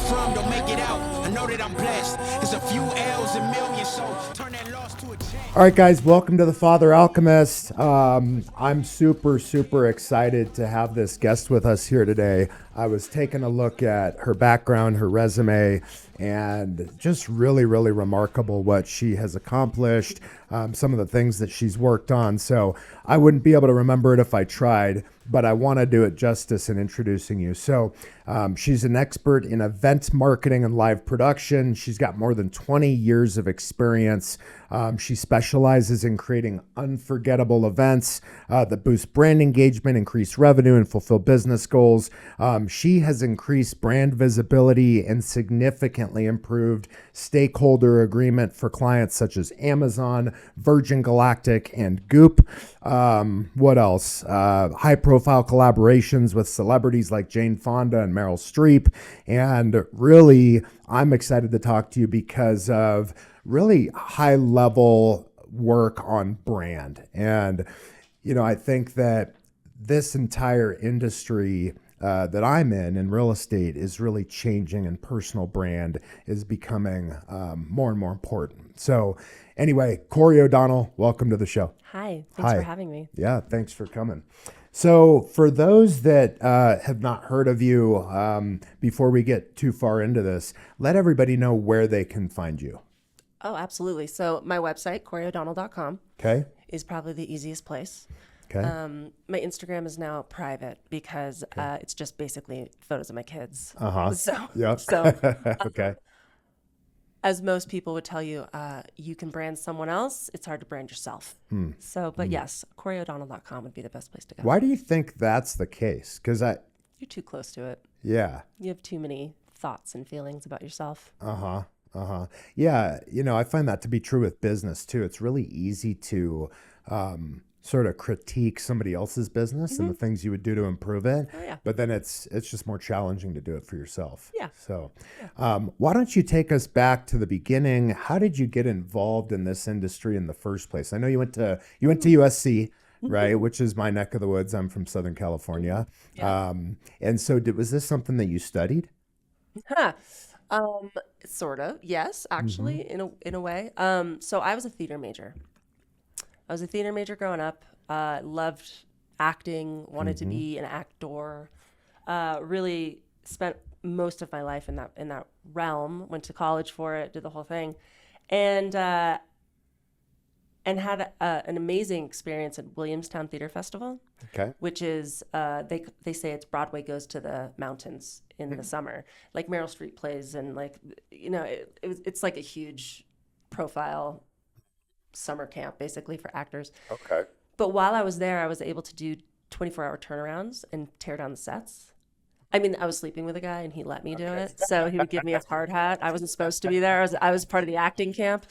from don't make it out. I know that I'm blessed. There's a few L's and millions, so turn that loss to a chance. All right, guys, welcome to the Father Alchemist. I'm super excited to have this guest with us here today. I was taking a look at her background, her resume, and just really remarkable what she has accomplished, some of the things that she's worked on. So I wouldn't be able to remember it if I tried, but I want to do it justice in introducing you. So she's an expert in event marketing and live production. She's got more than 20 years of experience. She specializes in creating unforgettable events that boost brand engagement, increase revenue, and fulfill business goals. She has increased brand visibility and significantly improved stakeholder agreement for clients such as Amazon, Virgin Galactic, and Goop. What else? High-profile collaborations with celebrities like Jane Fonda and Meryl Streep. And really, I'm excited to talk to you because of really high-level work on brand. And, I think that this entire industry that I'm in real estate is really changing, and personal brand is becoming more and more important. So anyway, Cory O'Donnell, welcome to the show. Hi, thanks for having me. Yeah, thanks for coming. So for those that have not heard of you, before we get too far into this, let everybody know where they can find you. Oh, absolutely. So my website, CoryO'Donnell.com, Okay. is probably the easiest place. Okay. My Instagram is now private because it's just basically photos of my kids. So, Yep. Okay. As most people would tell you, you can brand someone else. It's hard to brand yourself. So, but yes, CoryO'Donnell.com would be the best place to go. Why do you think that's the case? Because You're too close to it. yeah. You have too many thoughts and feelings about yourself. Yeah, I find that to be true with business too. It's really easy to sort of critique somebody else's business and the things you would do to improve it. Oh, yeah. But then it's just more challenging to do it for yourself. Yeah. So why don't you take us back to the beginning? How did you get involved in this industry in the first place? I know you went to USC, right? Which is my neck of the woods. I'm from Southern California. Yeah. And so was this something that you studied? Sort of, yes, actually, in a way. So I was a theater major. I was a theater major growing up. Loved acting, wanted to be an actor. Really spent most of my life in that realm. Went to college for it, did the whole thing, and had an amazing experience at Williamstown Theater Festival. Okay. Which is they say it's Broadway goes to the mountains in the summer. Like Meryl Streep plays, and it's like a huge profile summer camp basically for actors. Okay. But while I was there, I was able to do 24-hour turnarounds and tear down the sets. I mean, I was sleeping with a guy and he let me do it. So he would give me a hard hat. I wasn't supposed to be there. I was part of the acting camp.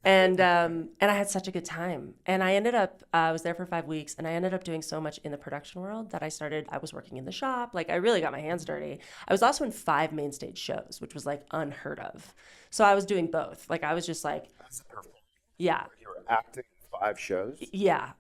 And I had such a good time. And I ended up, I was there for 5 weeks, and I ended up doing so much in the production world that I was working in the shop. Like, I really got my hands dirty. I was also in 5 main stage shows, which was like unheard of. So I was doing both. Like, I was just like, That's perfect. yeah. You were acting in 5 shows? Yeah.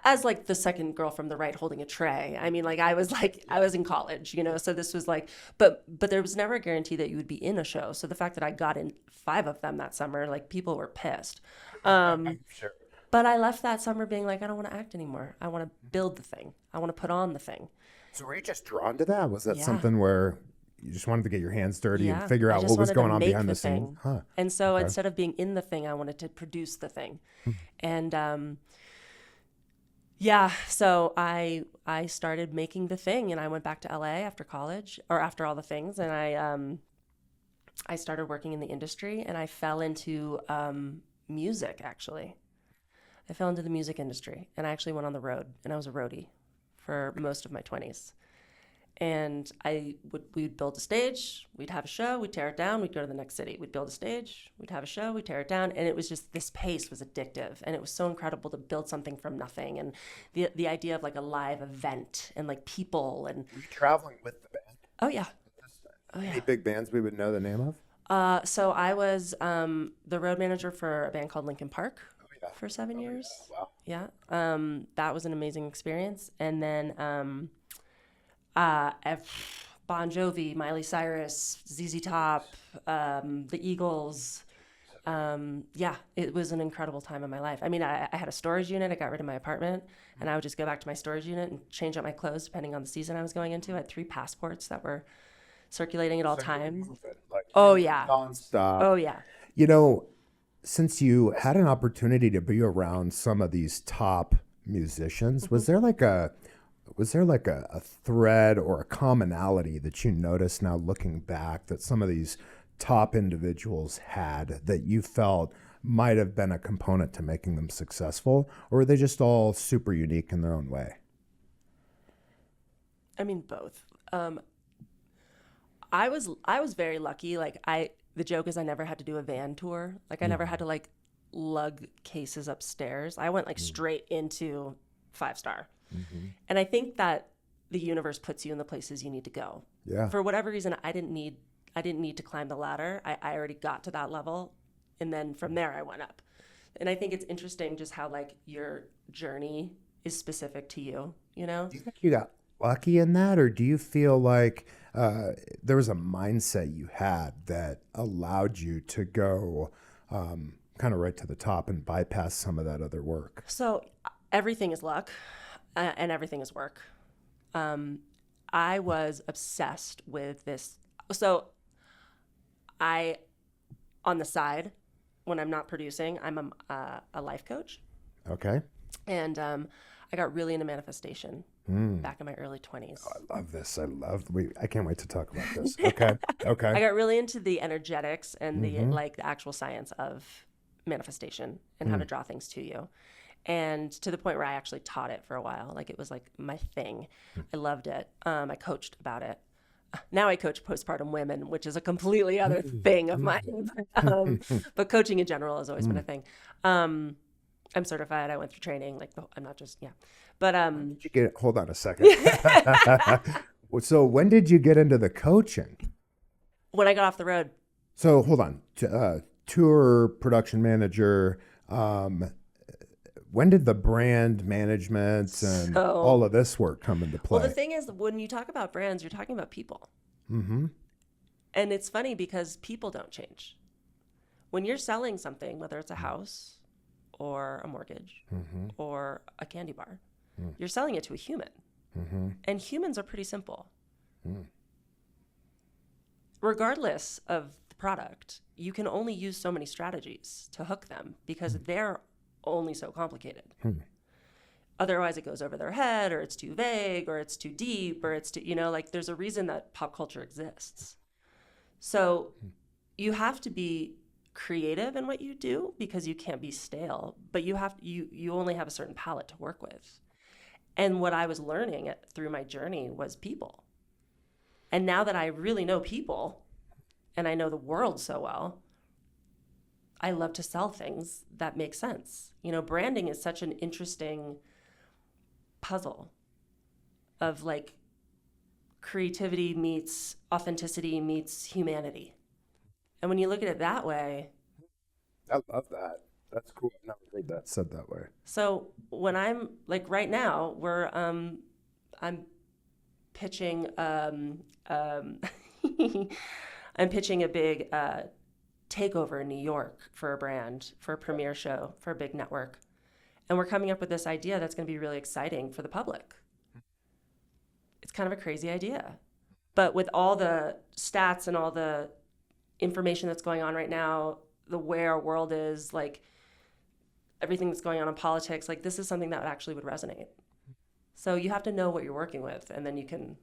As like the second girl from the right holding a tray. I mean, I was in college, so this was like, but there was never a guarantee that you would be in a show. So the fact that I got in 5 of them that summer, like, people were pissed. Sure. But I left that summer being like, I don't want to act anymore. I want to build the thing. I want to put on the thing. So were you just drawn to that? Was that Yeah. something where you just wanted to get your hands dirty Yeah. and figure I out just what was wanted going to on make behind the thing. scenes? Huh. And so Okay. instead of being in the thing, I wanted to produce the thing. And yeah, so I started making the thing, and I went back to LA after college, or after all the things, and I started working in the industry, and I fell into music, actually. I fell into the music industry, and I actually went on the road, and I was a roadie for most of my 20s. And we'd build a stage, we'd have a show, we'd tear it down, we'd go to the next city. We'd build a stage, we'd have a show, we'd tear it down. And it was just, this pace was addictive. And it was so incredible to build something from nothing. And the idea of like a live event and like people and... Were you traveling with the band? Oh, yeah. Oh, Any yeah. big bands we would know the name of? So I was the road manager for a band called Linkin Park Yeah. for 7 years. Wow. Yeah. That was an amazing experience. And then Bon Jovi, Miley Cyrus, ZZ Top, the Eagles. Yeah, it was an incredible time in my life. I mean, I had a storage unit. I got rid of my apartment, and I would just go back to my storage unit and change out my clothes depending on the season I was going into. I had 3 passports that were circulating at all times. Oh, yeah. Nonstop. Oh, yeah. You know, since you had an opportunity to be around some of these top musicians, was there like a thread or a commonality that you noticed now looking back that some of these top individuals had that you felt might have been a component to making them successful, or were they just all super unique in their own way? I mean, both. I was very lucky. Like the joke is I never had to do a van tour. Like I never had to like lug cases upstairs. I went like straight into 5-star. And I think that the universe puts you in the places you need to go. Yeah. For whatever reason, I didn't need to climb the ladder. I already got to that level, and then from there I went up. And I think it's interesting just how like your journey is specific to you, you know? Do you think you got lucky in that, or do you feel like there was a mindset you had that allowed you to go kind of right to the top and bypass some of that other work? So everything is luck, and everything is work. I was obsessed with this. So on the side, when I'm not producing, I'm a life coach. Okay. And I got really into manifestation back in my early 20s. Oh, I love this. I can't wait to talk about this. Okay. Okay. I got really into the energetics and the actual science of manifestation and how to draw things to you. And to the point where I actually taught it for a while. Like it was like my thing. I loved it. I coached about it. Now I coach postpartum women, which is a completely other thing of mine. But coaching in general has always been a thing. I'm certified. I went through training. Like I'm not just, yeah. But did you hold on a second. So when did you get into the coaching? When I got off the road. So hold on. Tour production manager. When did the brand management and all of this work come into play? Well, the thing is, when you talk about brands, you're talking about people. And it's funny because people don't change. When you're selling something, whether it's a house or a mortgage or a candy bar, you're selling it to a human. And humans are pretty simple. Regardless of the product, you can only use so many strategies to hook them because they're only so complicated. Otherwise it goes over their head, or it's too vague, or it's too deep, or it's too, like there's a reason that pop culture exists. So you have to be creative in what you do because you can't be stale, but you only have a certain palette to work with. And what I was learning through my journey was people. And now that I really know people and I know the world so well, I love to sell things that make sense. Branding is such an interesting puzzle of like creativity meets authenticity meets humanity. And when you look at it that way. I love that. That's cool. I've never heard that said that way. So when I'm like right now, I'm pitching, I'm pitching a big, takeover in New York for a brand, for a premiere show, for a big network. And we're coming up with this idea that's going to be really exciting for the public. It's kind of a crazy idea. But with all the stats and all the information that's going on right now, the way our world is, like everything that's going on in politics, like this is something that actually would resonate. So you have to know what you're working with, and then you can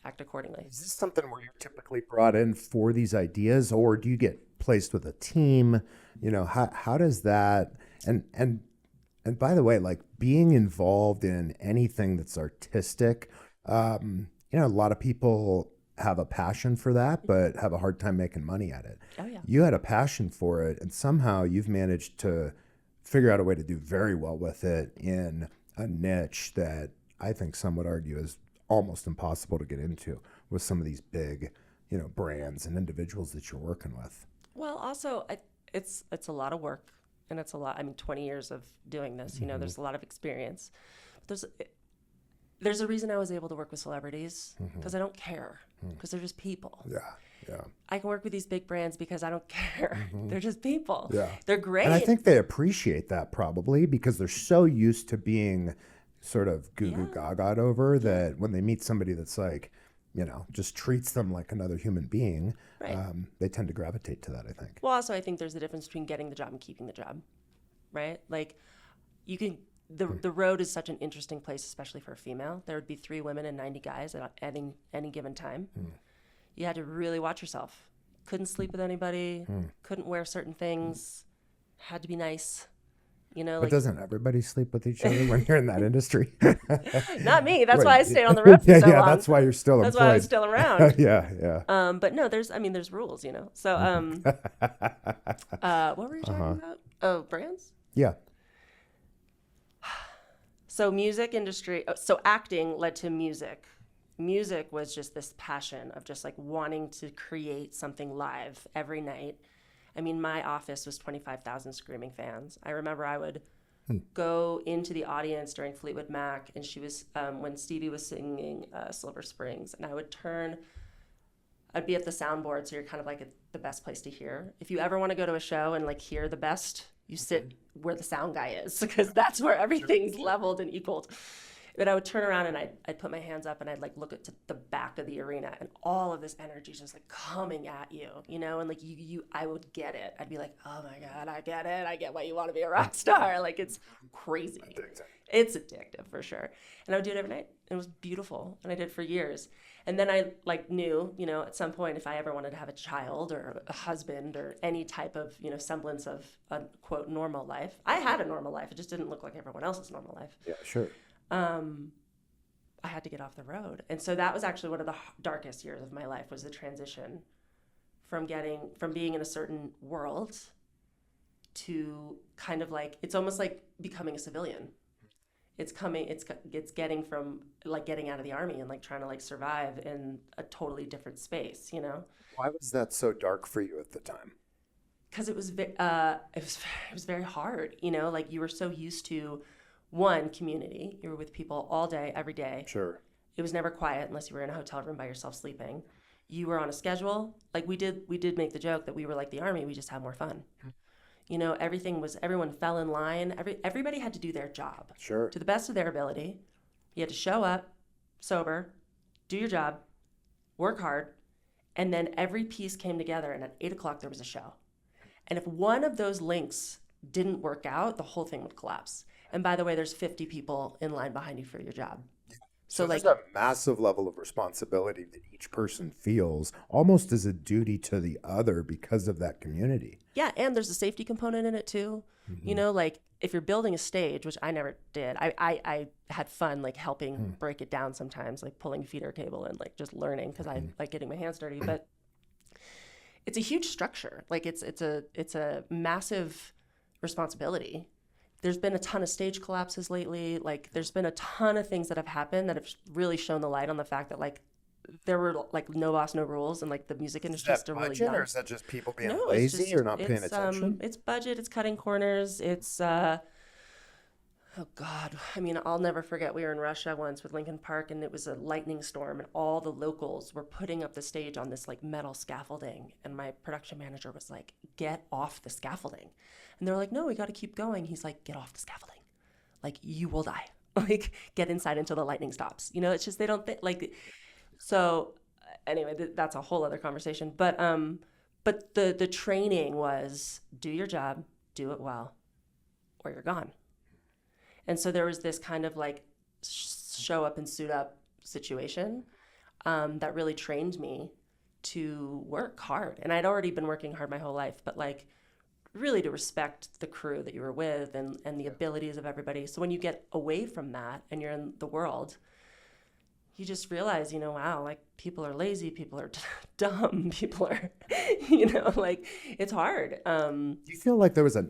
act accordingly. Is this something where you're typically brought in for these ideas, or do you get placed with a team? How does that, and by the way, like being involved in anything that's artistic, a lot of people have a passion for that, but have a hard time making money at it. Oh yeah. You had a passion for it, and somehow you've managed to figure out a way to do very well with it in a niche that I think some would argue is almost impossible to get into with some of these big, brands and individuals that you're working with. Well, also it's a lot of work, and it's a lot. 20 years of doing this, there's a lot of experience. There's a reason I was able to work with celebrities because I don't care. because they're just people. Yeah. Yeah. I can work with these big brands because I don't care. They're just people. Yeah. They're great. And I think they appreciate that probably because they're so used to being sort of goo goo gaga over that when they meet somebody that's like, just treats them like another human being, Right. They tend to gravitate to that, I think. Well, also, I think there's a difference between getting the job and keeping the job, right? Like, you can, the road is such an interesting place, especially for a female. There would be 3 women and 90 guys at any given time. You had to really watch yourself. Couldn't sleep with anybody, couldn't wear certain things, had to be nice. But doesn't everybody sleep with each other when you're in that industry? Not me. That's why I stayed on the road for so long. That's why you're still employed. That's why I was still around. Yeah. But no, there's rules, So, what were you talking about? Oh, brands? Yeah. So music industry, so acting led to music. Music was just this passion of just like wanting to create something live every night. I mean, my office was 25,000 screaming fans. I remember I would go into the audience during Fleetwood Mac, and she was, when Stevie was singing Silver Springs, and I'd be at the soundboard, so you're kind of like at the best place to hear. If you ever want to go to a show and like hear the best, you sit where the sound guy is, because that's where everything's leveled and equaled. But I would turn around and I'd put my hands up and I'd like look at the back of the arena, and all of this energy is just like coming at you, and like I would get it. I'd be like, oh my God, I get it. I get why you want to be a rock star. Like, it's crazy. It's addictive for sure. And I would do it every night. It was beautiful. And I did it for years. And then I like knew, at some point, if I ever wanted to have a child or a husband or any type of, semblance of a quote normal life, I had a normal life. It just didn't look like everyone else's normal life. Yeah, sure. I had to get off the road. And so that was actually one of the darkest years of my life, was the transition from being in a certain world to kind of like, it's almost like becoming a civilian. It's getting from like getting out of the army and like trying to like survive in a totally different space, Why was that so dark for you at the time? Because it was very hard, like you were so used to one, community. You were with people all day, every day. Sure. It was never quiet unless you were in a hotel room by yourself sleeping. You were on a schedule. Like we did make the joke that we were like the army. We just had more fun. Everyone fell in line. Everybody had to do their job. Sure. To the best of their ability. You had to show up sober, do your job, work hard, and then every piece came together, and at 8:00 there was a show. And if one of those links didn't work out, the whole thing would collapse. And by the way, there's 50 people in line behind you for your job. So there's a massive level of responsibility that each person feels almost as a duty to the other because of that community. Yeah, and there's a safety component in it too. Like if you're building a stage, which I never did, I had fun like helping break it down sometimes, like pulling feeder cable and like just learning because I like getting my hands dirty. But it's a huge structure. Like it's a massive responsibility. There's been a ton of stage collapses lately. Like there's been a ton of things that have happened that have really shown the light on the fact that like there were like no boss, no rules, and like the music industry is still really young. Or is that just people being lazy or not paying attention? It's budget. It's cutting corners. It's oh God. I mean, I'll never forget. We were in Russia once with Linkin Park, and it was a lightning storm, and all the locals were putting up the stage on this like metal scaffolding, and my production manager was like, "Get off the scaffolding." And they're like, "No, we got to keep going." He's like, "Get off the scaffolding. Like, you will die. Like, get inside until the lightning stops." It's just they don't think like. So, anyway, that's a whole other conversation. But the training was do your job, do it well, or you're gone. And so there was this kind of like show up and suit up situation that really trained me to work hard. And I'd already been working hard my whole life, but like really to respect the crew that you were with and the abilities of everybody. So when you get away from that and you're in the world, you just realize, wow, like people are lazy, people are dumb, people are, like it's hard. Do you feel like there was a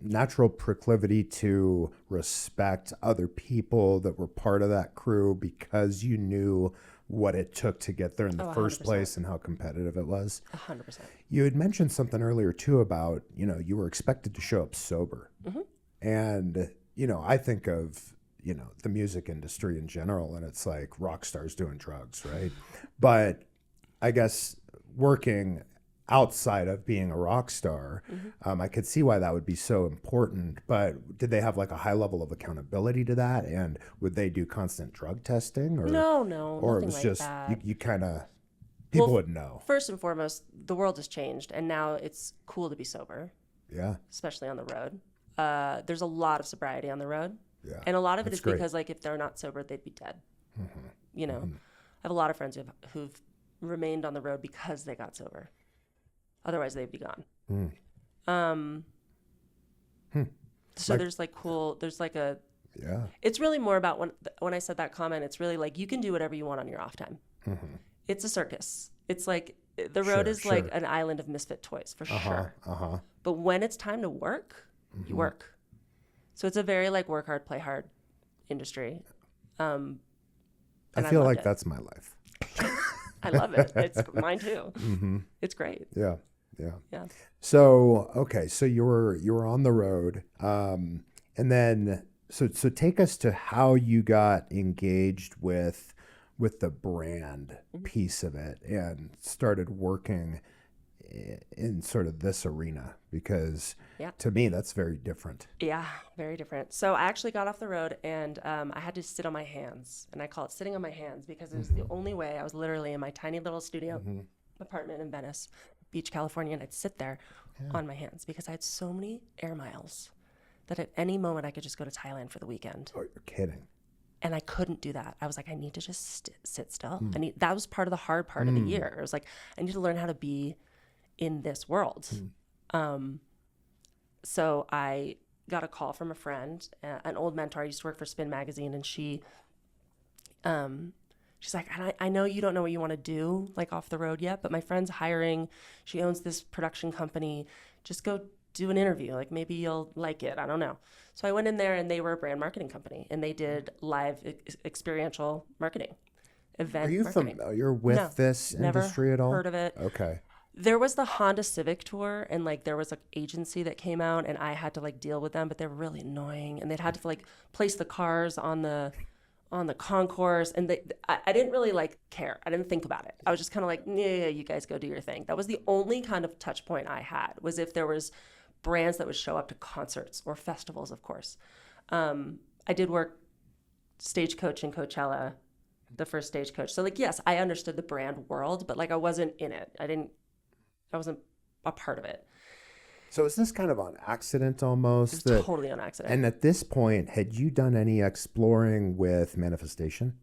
natural proclivity to respect other people that were part of that crew because you knew what it took to get there in the first 100%. place and how competitive it was? 100%. You had mentioned something earlier too about, you were expected to show up sober. And, I think of, you know, the music industry in general, and it's like rock stars doing drugs, right? But I guess working outside of being a rock star, I could see why that would be so important. But did they have like a high level of accountability to that? And would they do constant drug testing? Or No, it was like just that. you kind of people would know. First and foremost, the world has changed, and now it's cool to be sober. Yeah. Especially on the road. There's a lot of sobriety on the road. Yeah. And a lot of it is great. because, like, if they're not sober, they'd be dead. You know, I have a lot of friends who've remained on the road because they got sober. Otherwise, they'd be gone. So there's like there's like a, it's really more about when I said that comment, it's really like you can do whatever you want on your off time. It's a circus. It's like the road is like an island of misfit toys for sure. But when it's time to work, you work. So it's a very like work hard, play hard industry. I feel like that's my life. I love it. It's mine too. It's great. Yeah. So you were on the road, and then so take us to how you got engaged with the brand piece of it and started working in sort of this arena, because to me that's very different. Yeah, very different. So I actually got off the road and I had to sit on my hands, and I call it sitting on my hands because it was the only way. I was literally in my tiny little studio apartment in Venice Beach, California, and I'd sit there on my hands because I had so many air miles that at any moment I could just go to Thailand for the weekend. Oh, you're kidding. And I couldn't do that. I was like, I need to just sit still. That was part of the hard part of the year. It was like, I need to learn how to be in this world. So I got a call from a friend, an old mentor. I used to work for Spin Magazine, and she's like, I know you don't know what you want to do, like off the road yet, but my friend's hiring. She owns this production company. Just go do an interview. Like maybe you'll like it. I don't know. So I went in there, and they were a brand marketing company, and they did live experiential marketing, event Are you marketing. familiar with this industry at all? Never heard of it. Okay. There was the Honda Civic tour, and like there was an agency that came out, and I had to like deal with them, but they were really annoying, and they'd had to like place the cars on the concourse, and I didn't really like care. I didn't think about it. I was just kind of like, yeah, you guys go do your thing. That was the only kind of touch point I had, was if there was brands that would show up to concerts or festivals, of course. I did work stagecoach in Coachella, the first stagecoach. So like, yes, I understood the brand world, but like I wasn't in it. I wasn't a part of it. So is this kind of on accident almost? It was totally on accident. And at this point, had you done any exploring with manifestation?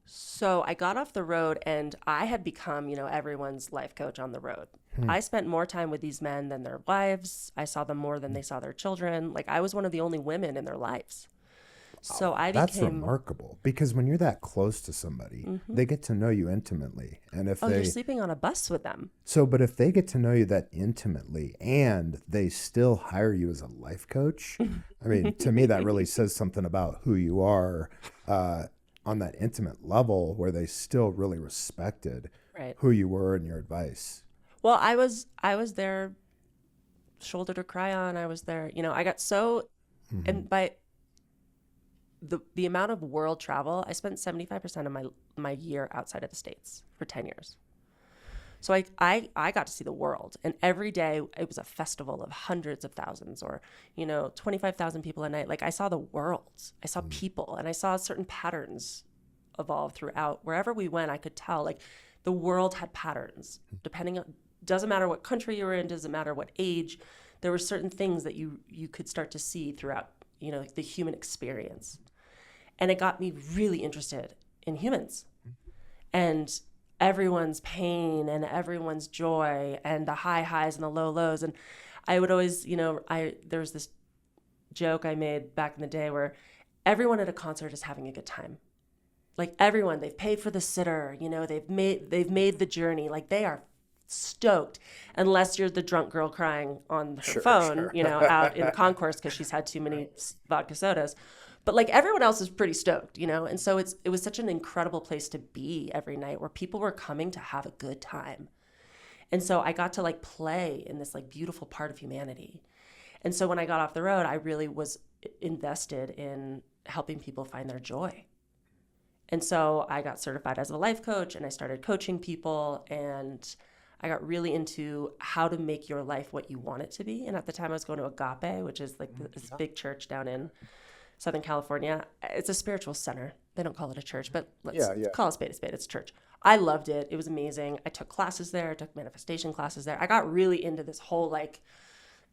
So I got off the road, and I had become, everyone's life coach on the road. I spent more time with these men than their wives. I saw them more than they saw their children. Like I was one of the only women in their lives. So that's remarkable, because when you're that close to somebody, they get to know you intimately. And if you're sleeping on a bus with them. But if they get to know you that intimately and they still hire you as a life coach, I mean, to me, that really says something about who you are on that intimate level, where they still really respected who you were and your advice. Well, I was their shoulder to cry on. I was there, I got so, and by the amount of world travel, I spent 75% of my year outside of the States for 10 years. So I got to see the world, and every day it was a festival of hundreds of thousands, or 25,000 people a night. Like I saw the world, I saw people, and I saw certain patterns evolve throughout. Wherever we went, I could tell like the world had patterns. Depending on, doesn't matter what country you were in, doesn't matter what age, there were certain things that you could start to see throughout the human experience. And it got me really interested in humans and everyone's pain and everyone's joy and the high highs and the low lows. And I would always, there was this joke I made back in the day where everyone at a concert is having a good time. Like everyone, they've paid for the sitter, they've made the journey. Like they are stoked, unless you're the drunk girl crying on her phone, out in the concourse because she's had too many vodka sodas. But like everyone else is pretty stoked, and so it was such an incredible place to be every night, where people were coming to have a good time. And so I got to like play in this like beautiful part of humanity. And so when I got off the road, I really was invested in helping people find their joy. And so I got certified as a life coach, and I started coaching people, and I got really into how to make your life what you want it to be. And at the time I was going to Agape, which is like this big church down in Southern California. It's a spiritual center. They don't call it a church, but let's call a spade a spade. It's a church. I loved it. It was amazing. I took classes there. I took manifestation classes there. I got really into this whole like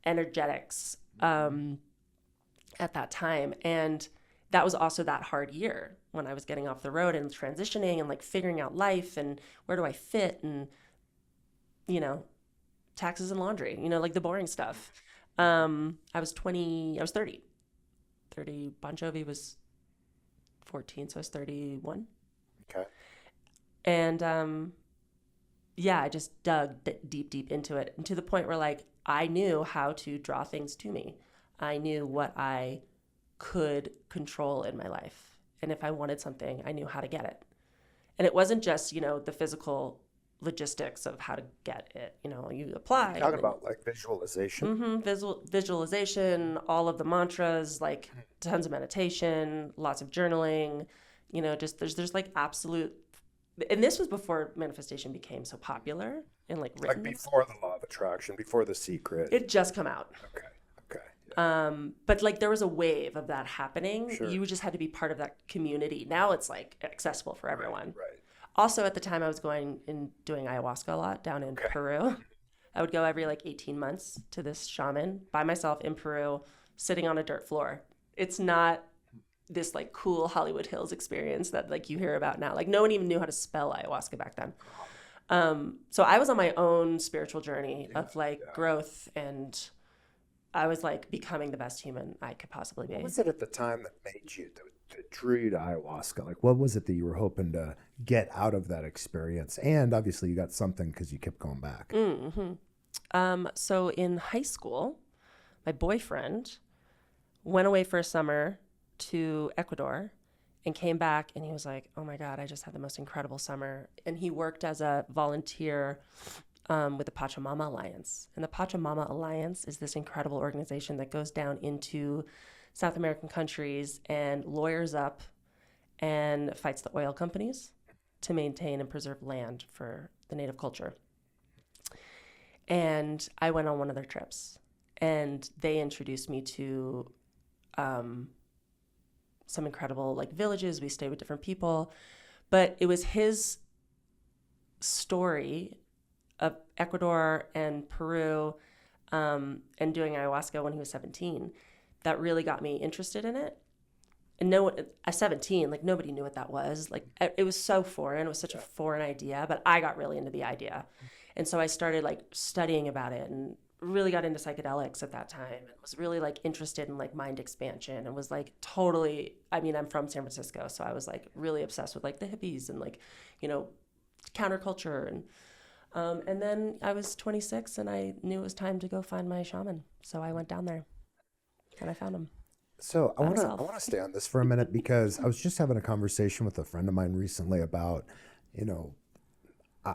energetics at that time. And that was also that hard year when I was getting off the road and transitioning and like figuring out life and where do I fit and, you know, taxes and laundry, you know, like the boring stuff. I was 30. Bon Jovi was 14, so I was 31. Okay. And I just dug deep into it, and to the point where like I knew how to draw things to me. I knew what I could control in my life, and if I wanted something, I knew how to get it. And it wasn't just, you know, the physical logistics of how to get it. You know, you apply. You're talking about like visualization. Visualization, all of the mantras, like tons of meditation, lots of journaling. You know, just there's like absolute. And this was before manifestation became so popular and like written. Like before the law of attraction, before The Secret. It just come out. Okay. Yeah. But like there was a wave of that happening. Sure. You just had to be part of that community. Now it's like accessible for everyone. Right. Also at the time I was going and doing ayahuasca a lot down in Peru. I would go every like 18 months to this shaman by myself in Peru, sitting on a dirt floor. It's not this like cool Hollywood Hills experience that like you hear about now. Like no one even knew how to spell ayahuasca back then. So I was on my own spiritual journey of like growth, and I was like becoming the best human I could possibly be. What was it at the time that made you, that drew you to ayahuasca? Like what was it that you were hoping to get out of that experience? And obviously you got something because you kept going back. So in high school, my boyfriend went away for a summer to Ecuador and came back, and he was like, oh my God, I just had the most incredible summer. And he worked as a volunteer with the Pachamama Alliance. And the Pachamama Alliance is this incredible organization that goes down into South American countries and lawyers up and fights the oil companies to maintain and preserve land for the native culture. And I went on one of their trips, and they introduced me to some incredible like villages. We stayed with different people, but it was his story of Ecuador and Peru and doing ayahuasca when he was 17 that really got me interested in it. And at 17, like nobody knew what that was. Like it was so foreign. It was such a foreign idea, but I got really into the idea. And so I started like studying about it and really got into psychedelics at that time, and was really like interested in like mind expansion, and was like totally, I mean, I'm from San Francisco, so I was like really obsessed with like the hippies and like, you know, counterculture. And then I was 26 and I knew it was time to go find my shaman. So I went down there and I found him. So I want to stay on this for a minute, because I was just having a conversation with a friend of mine recently about, you know,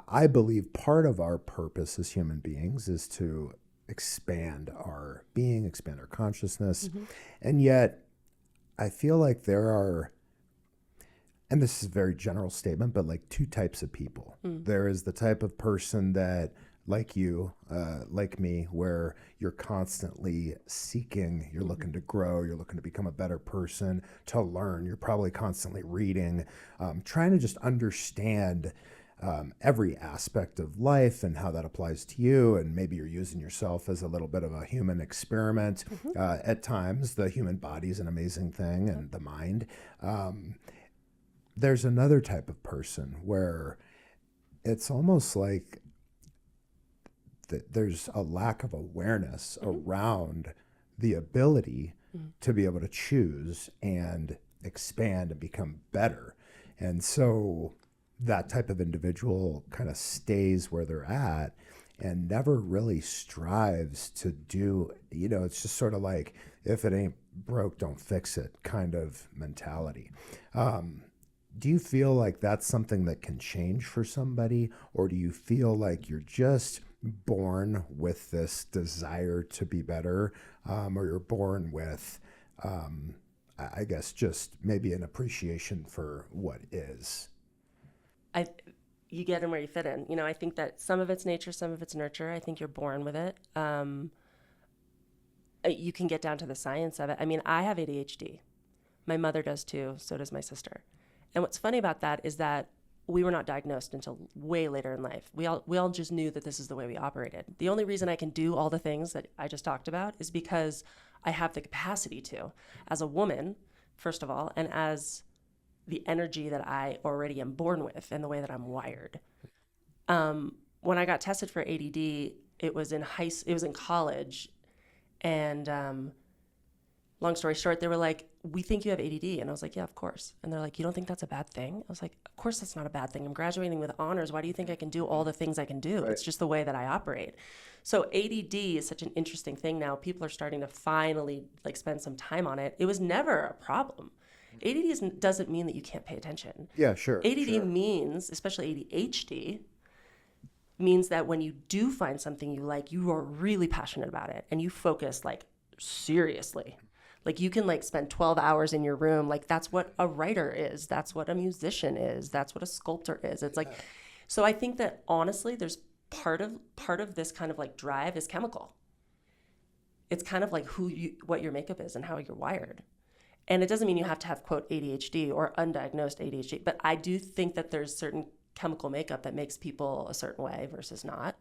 I believe part of our purpose as human beings is to expand our being, expand our consciousness. And yet I feel like there are, and this is a very general statement, but like two types of people. There is the type of person that, like you, like me, where you're constantly seeking, you're looking to grow, you're looking to become a better person, to learn. You're probably constantly reading, trying to just understand every aspect of life and how that applies to you. And maybe you're using yourself as a little bit of a human experiment. At times, the human body is an amazing thing, and the mind. There's another type of person where it's almost like there's a lack of awareness around the ability to be able to choose and expand and become better. And so that type of individual kind of stays where they're at and never really strives to do, you know, it's just sort of like, if it ain't broke, don't fix it kind of mentality. Do you feel like that's something that can change for somebody, or do you feel like you're just born with this desire to be better, or you're born with I guess just maybe an appreciation for what is. You get in where you fit in. I think that some of it's nature, some of it's nurture. I think you're born with it. You can get down to the science of it. I mean, I have ADHD. My mother does too. So does my sister. And what's funny about that is that we were not diagnosed until way later in life. We all just knew that this is the way we operated. The only reason I can do all the things that I just talked about is because I have the capacity to, as a woman, first of all, and as the energy that I already am born with and the way that I'm wired. When I got tested for ADD, it was in college, and long story short, they were like, "We think you have ADD," and I was like, "Yeah, of course." And they're like, "You don't think that's a bad thing?" I was like, "Of course that's not a bad thing. I'm graduating with honors. Why do you think I can do all the things I can do? Right. It's just the way that I operate." So ADD is such an interesting thing now. People are starting to finally spend some time on it. It was never a problem. ADD doesn't mean that you can't pay attention. Yeah, sure. ADD means, especially ADHD, means that when you do find something you like, you are really passionate about it and you focus seriously. You can spend 12 hours in your room. That's what a writer is. That's what a musician is. That's what a sculptor is. It's so I think that honestly, there's part of this kind of drive is chemical. It's kind of what your makeup is and how you're wired. And it doesn't mean you have to have, quote, ADHD or undiagnosed ADHD, but I do think that there's certain chemical makeup that makes people a certain way versus not.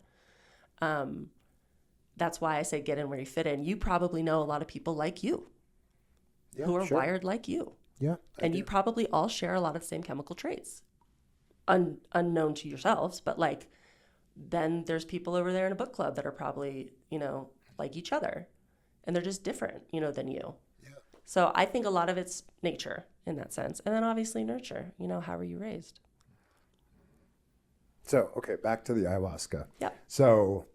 That's why I say get in where you fit in. You probably know a lot of people like you who are wired like you. Yeah. And you probably all share a lot of the same chemical traits, unknown to yourselves, but then there's people over there in a book club that are probably, like each other, and they're just different, than you. So I think a lot of it's nature in that sense. And then obviously nurture, how were you raised? So, okay, back to the ayahuasca. Yeah. So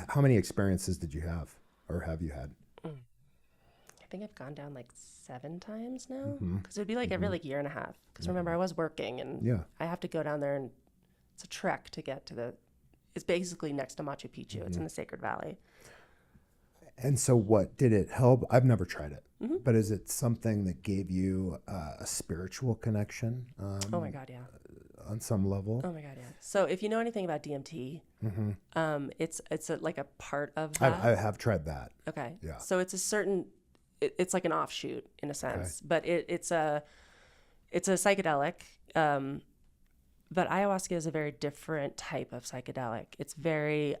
how many experiences did you have or have you had? I think I've gone down 7 times now. Because it would be every year and a half. Because remember, I was working and I have to go down there and it's a trek to get to it's basically next to Machu Picchu. It's in the Sacred Valley. And so what did it help? I've never tried it, but is it something that gave you a spiritual connection? Oh my God, yeah. On some level? Oh my God, yeah. So if you know anything about DMT, it's a part of that. I have tried that. Okay. Yeah. So it's a certain, it's like an offshoot in a sense, but it's a psychedelic, but ayahuasca is a very different type of psychedelic. It's very,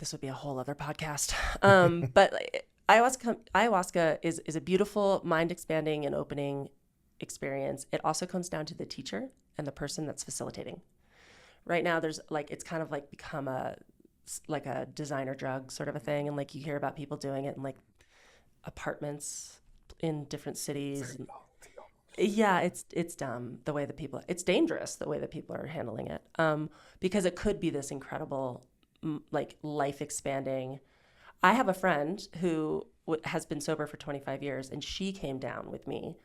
this would be a whole other podcast. But ayahuasca is a beautiful, mind-expanding and opening experience. It also comes down to the teacher and the person that's facilitating. Right now, there's it's kind of become a designer drug sort of a thing, and you hear about people doing it in apartments in different cities. Yeah, it's dumb the way that people. It's dangerous the way that people are handling it, because it could be this incredible, life expanding. I have a friend who has been sober for 25 years, and she came down with me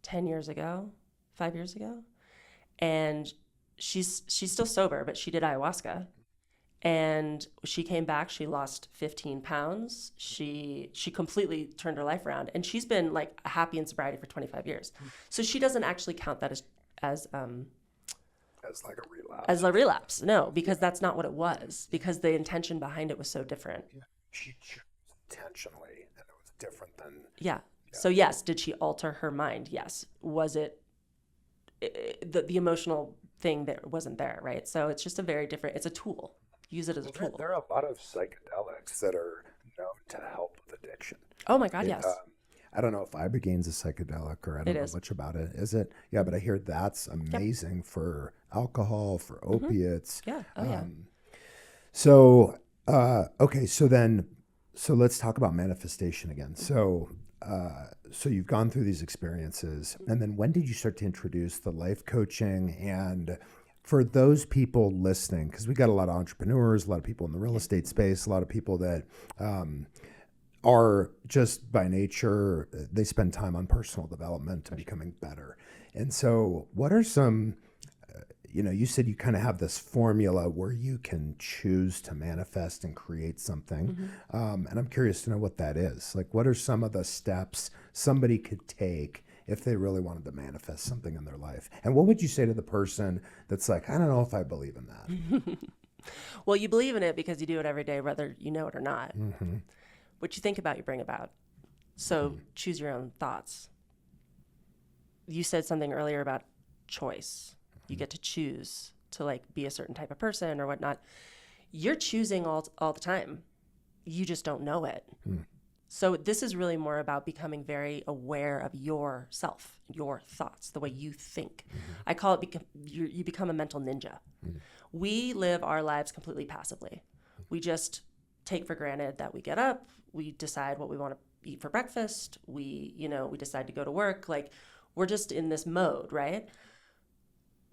5 years ago, and she's still sober, but she did ayahuasca, and she came back. She lost 15 pounds. She completely turned her life around, and she's been happy in sobriety for 25 years. So she doesn't actually count that as a relapse. As a relapse, no, because that's not what it was. Because the intention behind it was so different. Yeah. She chose intentionally, and it was different than. Yeah. So yes, did she alter her mind? Yes. Was it the emotional thing that wasn't there, right? So it's just a very different. It's a tool. Use it as a tool. There are a lot of psychedelics that are known to help with addiction. Oh my God, yes. I don't know if Ibogaine is a psychedelic, or I don't know much about it. Is it? Yeah, but I hear that's amazing for alcohol, for opiates. Yeah. Oh yeah. So, okay. So let's talk about manifestation again. So you've gone through these experiences, and then when did you start to introduce the life coaching? And for those people listening, because we got a lot of entrepreneurs, a lot of people in the real estate space, a lot of people that are just by nature, they spend time on personal development and becoming better. And so what are some, you said you kind of have this formula where you can choose to manifest and create something. And I'm curious to know what that is. Like, what are some of the steps somebody could take if they really wanted to manifest something in their life? And what would you say to the person that's like, I don't know if I believe in that? Well, you believe in it because you do it every day, whether you know it or not. What you think about, you bring about. So choose your own thoughts. You said something earlier about choice. You get to choose to like be a certain type of person or whatnot. You're choosing all the time. You just don't know it. So this is really more about becoming very aware of yourself, your thoughts, the way you think. I call it you become a mental ninja. We live our lives completely passively. We just take for granted that we get up, we decide what we want to eat for breakfast, we decide to go to work. Like, we're just in this mode, right?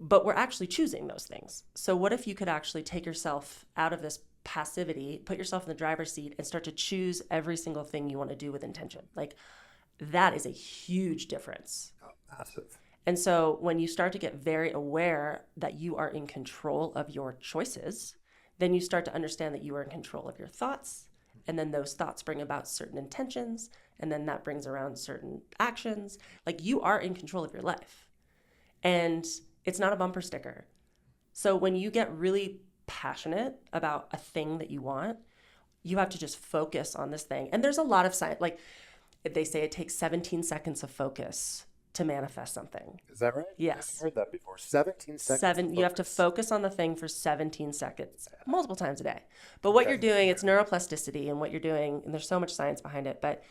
But we're actually choosing those things. So what if you could actually take yourself out of this passivity, put yourself in the driver's seat, and start to choose every single thing you want to do with intention? Like, that is a huge difference. Oh, massive. And so when you start to get very aware that you are in control of your choices, then you start to understand that you are in control of your thoughts. And then those thoughts bring about certain intentions. And then that brings around certain actions. Like, you are in control of your life. And it's not a bumper sticker. So when you get really passionate about a thing that you want, you have to just focus on this thing. And there's a lot of science. Like, they say it takes 17 seconds of focus to manifest something. Is that right? Yes. I've heard that before. 17 seconds. You have to focus on the thing for 17 seconds, multiple times a day. But what you're doing, it's neuroplasticity, and what you're doing, and there's so much science behind it, but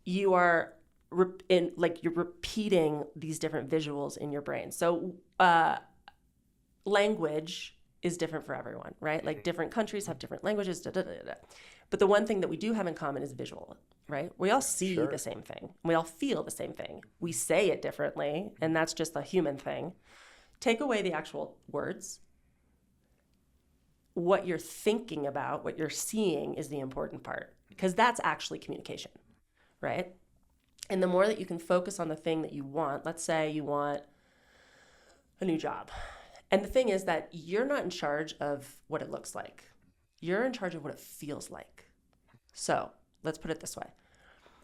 you are you're repeating these different visuals in your brain. So language is different for everyone, right? Like, different countries have different languages, But the one thing that we do have in common is visual, right? We all see the same thing. We all feel the same thing. We say it differently, and that's just a human thing. Take away the actual words. What you're thinking about, what you're seeing is the important part, because that's actually communication, right? And the more that you can focus on the thing that you want, let's say you want a new job. And the thing is that you're not in charge of what it looks like. You're in charge of what it feels like. So let's put it this way.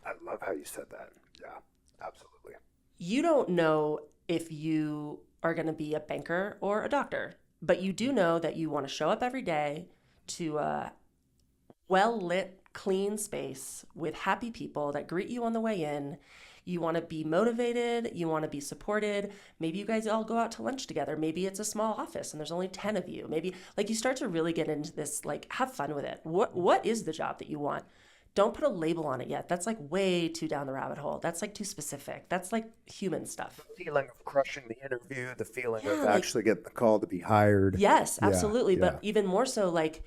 I love how you said that. Yeah, absolutely. You don't know if you are going to be a banker or a doctor, but you do know that you want to show up every day to a well-lit, clean space with happy people that greet you on the way in. You want to be motivated. You want to be supported. Maybe you guys all go out to lunch together. Maybe it's a small office and there's only 10 of you. Maybe, like, you start to really get into this, like, have fun with it. What is the job that you want? Don't put a label on it yet. That's like way too down the rabbit hole. That's like too specific. That's like human stuff. The feeling of crushing the interview, the feeling of actually getting the call to be hired. Yes, absolutely. Yeah. But even more so, like,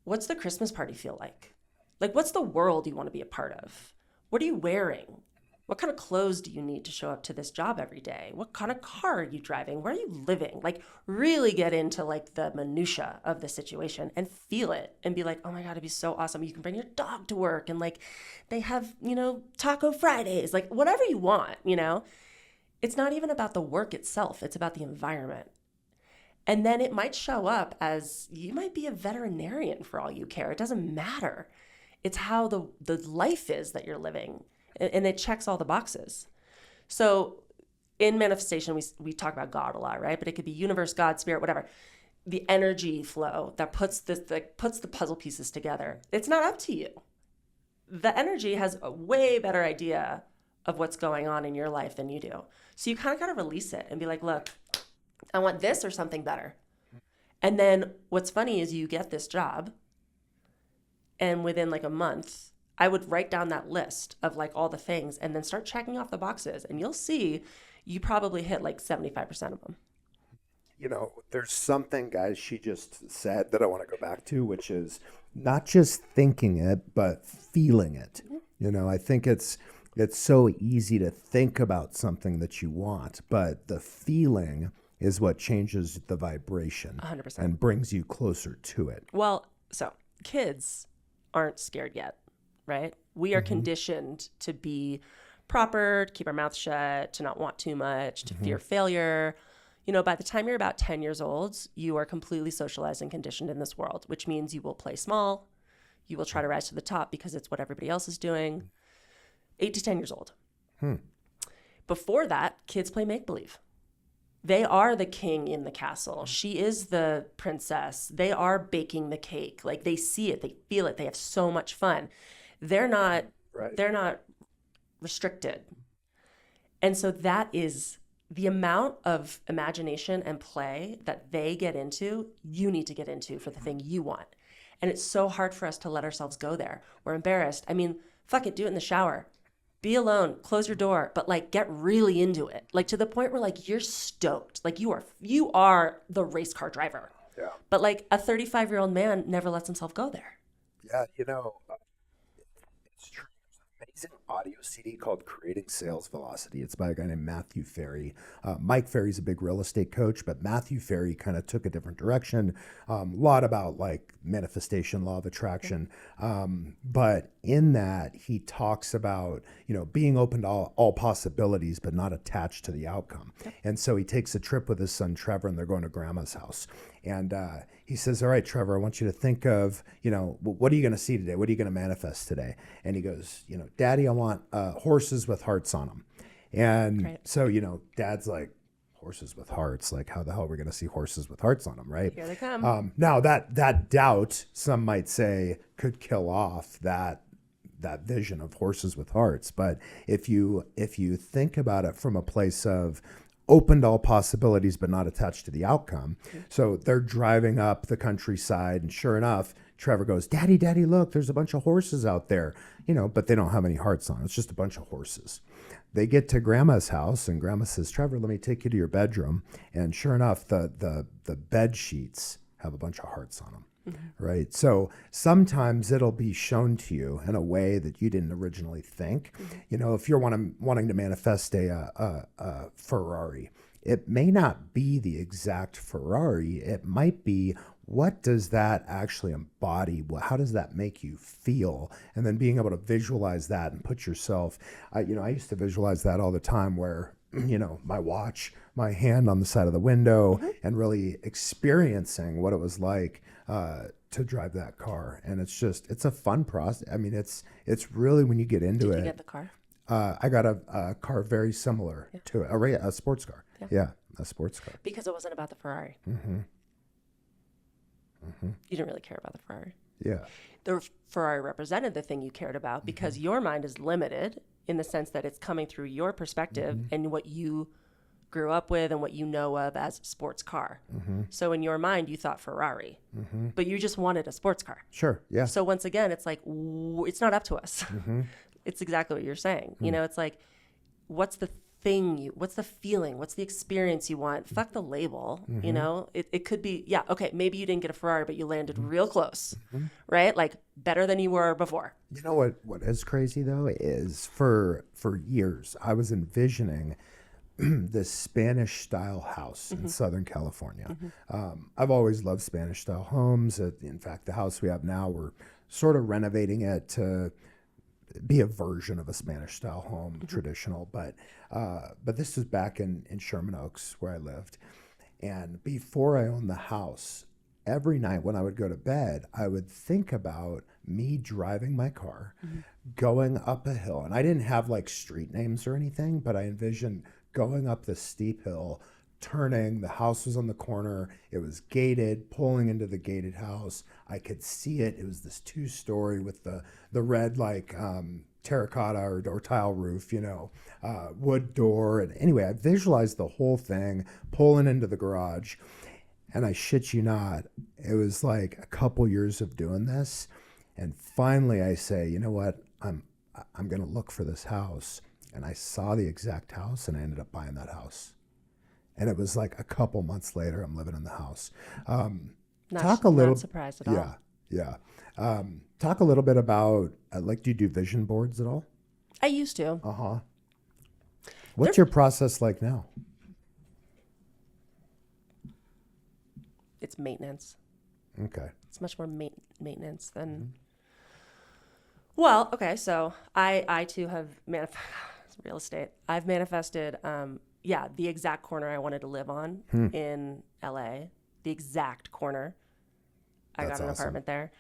what's the Christmas party feel like? Like, what's the world you want to be a part of? What are you wearing? What kind of clothes do you need to show up to this job every day? What kind of car are you driving? Where are you living? Like, really get into like the minutia of the situation and feel it and be like, oh my God, it'd be so awesome. You can bring your dog to work, and like they have, Taco Fridays, like whatever you want, It's not even about the work itself. It's about the environment. And then it might show up as you might be a veterinarian for all you care. It doesn't matter. It's how the life is that you're living. And it checks all the boxes. So in manifestation, we talk about God a lot, right? But it could be universe, God, spirit, whatever. The energy flow that puts the puzzle pieces together. It's not up to you. The energy has a way better idea of what's going on in your life than you do. So you kind of got to release it and be like, look, I want this or something better. And then what's funny is you get this job, and within like a month, I would write down that list of like all the things and then start checking off the boxes, and you'll see you probably hit like 75% of them. There's something, guys, she just said that I want to go back to, which is not just thinking it, but feeling it. I think it's so easy to think about something that you want, but the feeling is what changes the vibration 100%. And brings you closer to it. Well, so kids aren't scared yet. Right? We are conditioned to be proper, to keep our mouth shut, to not want too much, to fear failure. by the time you're about 10 years old, you are completely socialized and conditioned in this world, which means you will play small. You will try to rise to the top because it's what everybody else is doing. 8 to 10 years old. Before that, kids play make-believe. They are the king in the castle. She is the princess. They are baking the cake. Like, they see it, they feel it, they have so much fun. They're not restricted. And so that is the amount of imagination and play that they get into, you need to get into for the thing you want. And it's so hard for us to let ourselves go there. We're embarrassed. I mean, fuck it, do it in the shower. Be alone, close your door, but like get really into it. Like to the point where like you're stoked. Like you are the race car driver. Yeah. But like a 35-year-old man never lets himself go there. Yeah, it's true. There's an amazing audio CD called Creating Sales Velocity. It's by a guy named Matthew Ferry. Mike Ferry's a big real estate coach, but Matthew Ferry kind of took a different direction. A lot about like manifestation, law of attraction. But in that, he talks about, being open to all possibilities, but not attached to the outcome. Yep. And so he takes a trip with his son, Trevor, and they're going to grandma's house. And he says, all right, Trevor, I want you to think of, what are you going to see today? What are you going to manifest today? And he goes, Daddy, I want horses with hearts on them. And Right. so, Dad's like, horses with hearts? Like, how the hell are we going to see horses with hearts on them, right? Here they come. Now, that doubt, some might say, could kill off that vision of horses with hearts. But if you think about it from a place of open to all possibilities, but not attached to the outcome. Mm-hmm. So they're driving up the countryside, and sure enough, Trevor goes, Daddy, look, there's a bunch of horses out there, but they don't have any hearts on. It's just a bunch of horses. They get to Grandma's house, and Grandma says, Trevor, let me take you to your bedroom. And sure enough, the bed sheets have a bunch of hearts on them. Mm-hmm. Right. So sometimes it'll be shown to you in a way that you didn't originally think. Mm-hmm. If you're wanting to manifest a Ferrari, it may not be the exact Ferrari. It might be, what does that actually embody? How does that make you feel? And then being able to visualize that and put yourself, I used to visualize that all the time where, my watch, my hand on the side of the window, mm-hmm. and really experiencing what it was like to drive that car. And it's a fun process. I mean, it's really, when you get into it. Did you get the car? I got a car very similar to a sports car. Yeah, a sports car. Because it wasn't about the Ferrari. Mm-hmm. Mm-hmm. You didn't really care about the Ferrari. Yeah. The Ferrari represented the thing you cared about because mm-hmm. your mind is limited in the sense that it's coming through your perspective mm-hmm. and what you grew up with and what you know of as a sports car. Mm-hmm. So in your mind, you thought Ferrari, mm-hmm. but you just wanted a sports car. Sure, yeah. So once again, it's like, it's not up to us. Mm-hmm. It's exactly what you're saying. Mm-hmm. It's like, what's the thing what's the feeling? What's the experience you want? Fuck the label, mm-hmm. It could be, okay, maybe you didn't get a Ferrari, but you landed real close, mm-hmm. right? Like better than you were before. You know what is crazy though is for years, I was envisioning this Spanish style house mm-hmm. in Southern California. Mm-hmm. I've always loved Spanish style homes. In fact, the house we have now, we're sort of renovating it to be a version of a Spanish style home, mm-hmm. traditional. But this was back in Sherman Oaks where I lived. And before I owned the house, every night when I would go to bed, I would think about me driving my car, mm-hmm. going up a hill. And I didn't have like street names or anything, but I envisioned going up this steep hill, turning. The house was on the corner. It was gated, pulling into the gated house. I could see it. It was this 2-story with the red like terracotta or tile roof, wood door. And anyway, I visualized the whole thing, pulling into the garage. And I shit you not, it was like a couple years of doing this. And finally I say, you know what, I'm going to look for this house. And I saw the exact house, and I ended up buying that house. And it was like a couple months later, I'm living in the house. Not surprised at all. Yeah. Talk a little bit about, do you do vision boards at all? I used to. Uh-huh. What's your process like now? It's maintenance. Okay. It's much more maintenance than... Mm-hmm. Well, okay, so I too have real estate. I've manifested, the exact corner I wanted to live on in LA, the exact corner. I got an apartment there.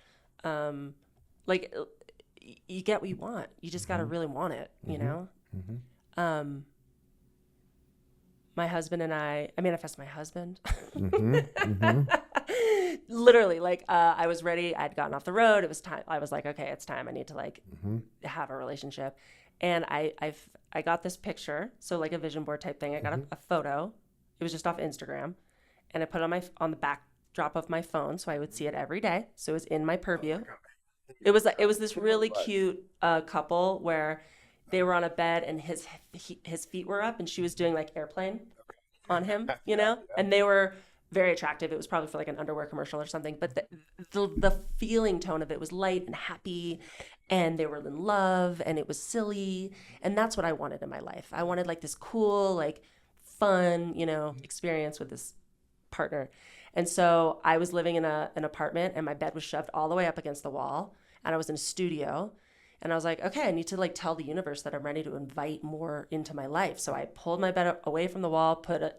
Like, you get what you want. You just got to really want it, you know? My husband and I manifest my husband. Literally, like, I was ready. I'd gotten off the road. It was time. I was like, okay, it's time. I need to like have a relationship. And I got this picture. So like a vision board type thing. I got a photo. It was just off Instagram. And I put it on the backdrop of my phone. So I would see it every day. So it was in my purview. It was this really cute couple where they were on a bed and his feet were up and she was doing like airplane on him, you know, and they were very attractive. It was probably for like an underwear commercial or something, but the feeling tone of it was light and happy, and they were in love, and it was silly, and that's what I wanted in my life. I wanted like this cool, like fun, you know, experience with this partner. And so I was living in an apartment, and my bed was shoved all the way up against the wall, and I was in a studio. And I was like, okay, I need to like tell the universe that I'm ready to invite more into my life. So I pulled my bed away from the wall, put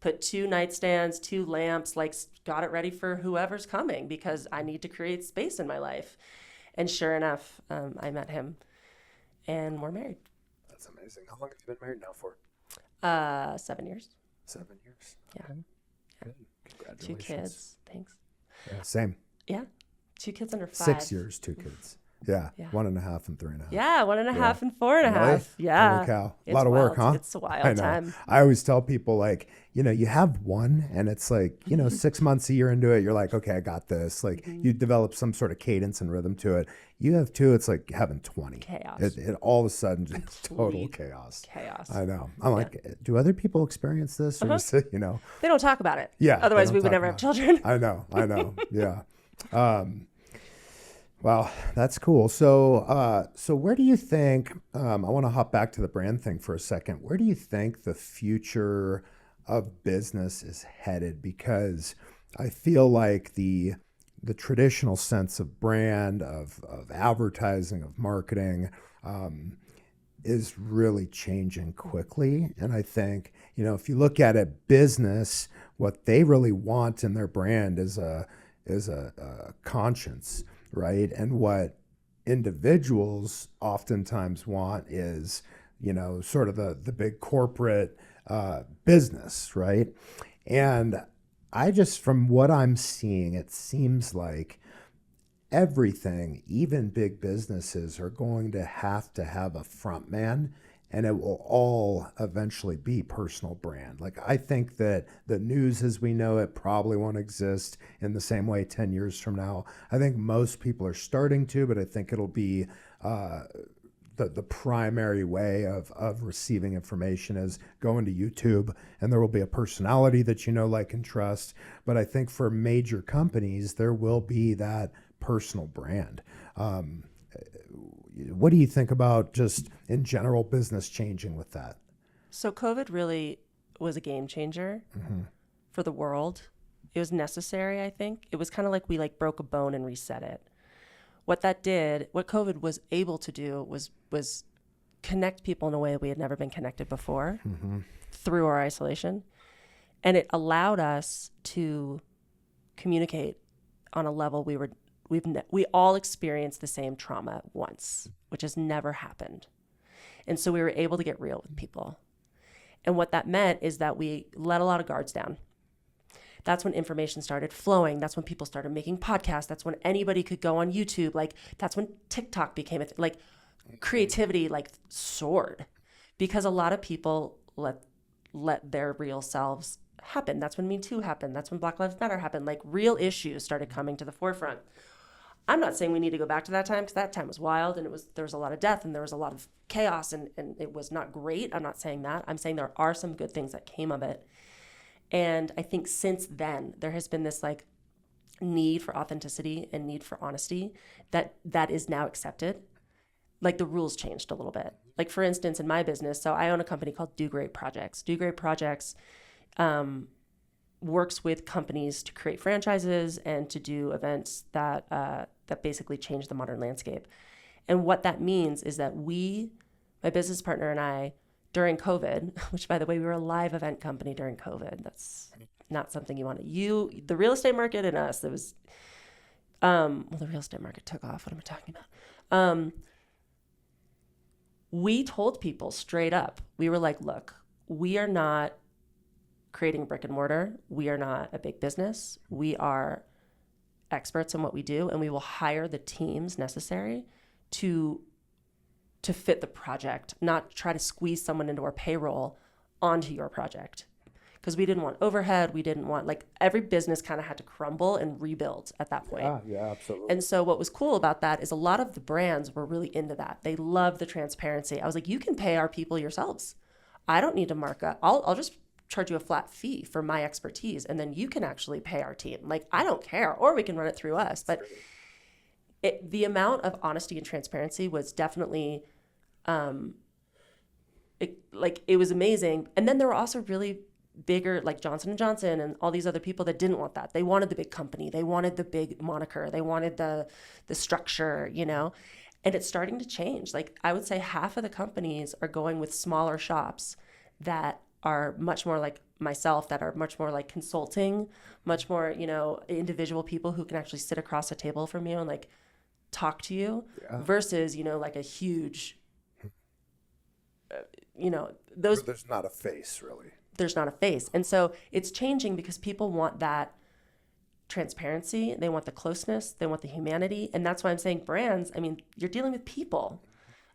2 nightstands, 2 lamps, like got it ready for whoever's coming because I need to create space in my life. And sure enough, I met him and we're married. That's amazing. How long have you been married now for? 7 years. 7 years. Yeah. Okay. Good. Congratulations. 2 kids. Thanks. Yeah, same. Yeah. 2 kids under 5. 6 years, 2 kids. Yeah. 1.5 and 3.5. Yeah, 1.5 and 4.5. Really? Yeah. Holy cow. A It's lot of work, wild. huh? It's a wild time. I always tell people, like, you know, you have one and it's like, you know, 6 months, a year into it, you're like, okay, I got this. Like, you develop some sort of cadence and rhythm to it. You have 2, it's like having 20. Chaos. It all of a sudden, just total chaos. Chaos. I know. I'm like, do other people experience this? Or is it, you know? They don't talk about it. Yeah. Otherwise, we would never have children. I know. Yeah. Wow, that's cool. So, where do you think? I want to hop back to the brand thing for a second. Where do you think the future of business is headed? Because I feel like the traditional sense of brand, of advertising, of marketing, is really changing quickly. And I think, you know, if you look at it, business, what they really want in their brand is a conscience. Right. And what individuals oftentimes want is, you know, sort of the big corporate business. Right. And I just, from what I'm seeing, it seems like everything, even big businesses, are going to have a front man, and it will all eventually be personal brand. Like, I think that the news as we know it probably won't exist in the same way 10 years from now. I think most people are starting to, but I think it'll be the primary way of receiving information is going to YouTube, and there will be a personality that you know, like, and trust. But I think for major companies, there will be that personal brand. What do you think about just in general business changing with that? So COVID really was a game changer for the world. It was necessary, I think. It was kind of like we like broke a bone and reset it. What COVID was able to do was connect people in a way we had never been connected before through our isolation. And it allowed us to communicate on a level we all experienced the same trauma once, which has never happened. And so we were able to get real with people. And what that meant is that we let a lot of guards down. That's when information started flowing. That's when people started making podcasts. That's when anybody could go on YouTube. Like, that's when TikTok became like creativity like soared, because a lot of people let their real selves happen. That's when Me Too happened. That's when Black Lives Matter happened. Like, real issues started coming to the forefront. I'm not saying we need to go back to that time, because that time was wild, and there was a lot of death, and there was a lot of chaos, and it was not great. I'm not saying that. I'm saying there are some good things that came of it. And I think since then, there has been this like need for authenticity and need for honesty that is now accepted. Like, the rules changed a little bit. Like, for instance, in my business, so I own a company called Do Great Projects. Do Great Projects works with companies to create franchises and to do events that basically change the modern landscape. And what that means is that my business partner and I, during COVID, which by the way, we were a live event company during COVID. That's not something you want to, the real estate market and us, it was, well, the real estate market took off. What am I talking about? We told people straight up, we were like, look, we are not creating brick and mortar. We are not a big business. We are experts in what we do, and we will hire the teams necessary to fit the project, not try to squeeze someone into our payroll onto your project. Because we didn't want overhead. We didn't want, like, every business kind of had to crumble and rebuild at that point. Yeah, absolutely. And so what was cool about that is a lot of the brands were really into that. They love the transparency. I was like, you can pay our people yourselves. I don't need to mark up. I'll just charge you a flat fee for my expertise, and then you can actually pay our team. Like, I don't care, or we can run it through us. But the amount of honesty and transparency was definitely, it was amazing. And then there were also really bigger, like Johnson & Johnson and all these other people that didn't want that. They wanted the big company. They wanted the big moniker. They wanted the structure, and it's starting to change. Like, I would say half of the companies are going with smaller shops that are much more like myself, that are much more like consulting, much more, individual people who can actually sit across a table from you and like talk to you versus, like a huge, those. There's not a face, really. There's not a face. And so it's changing because people want that transparency. They want the closeness. They want the humanity. And that's why I'm saying brands, you're dealing with people.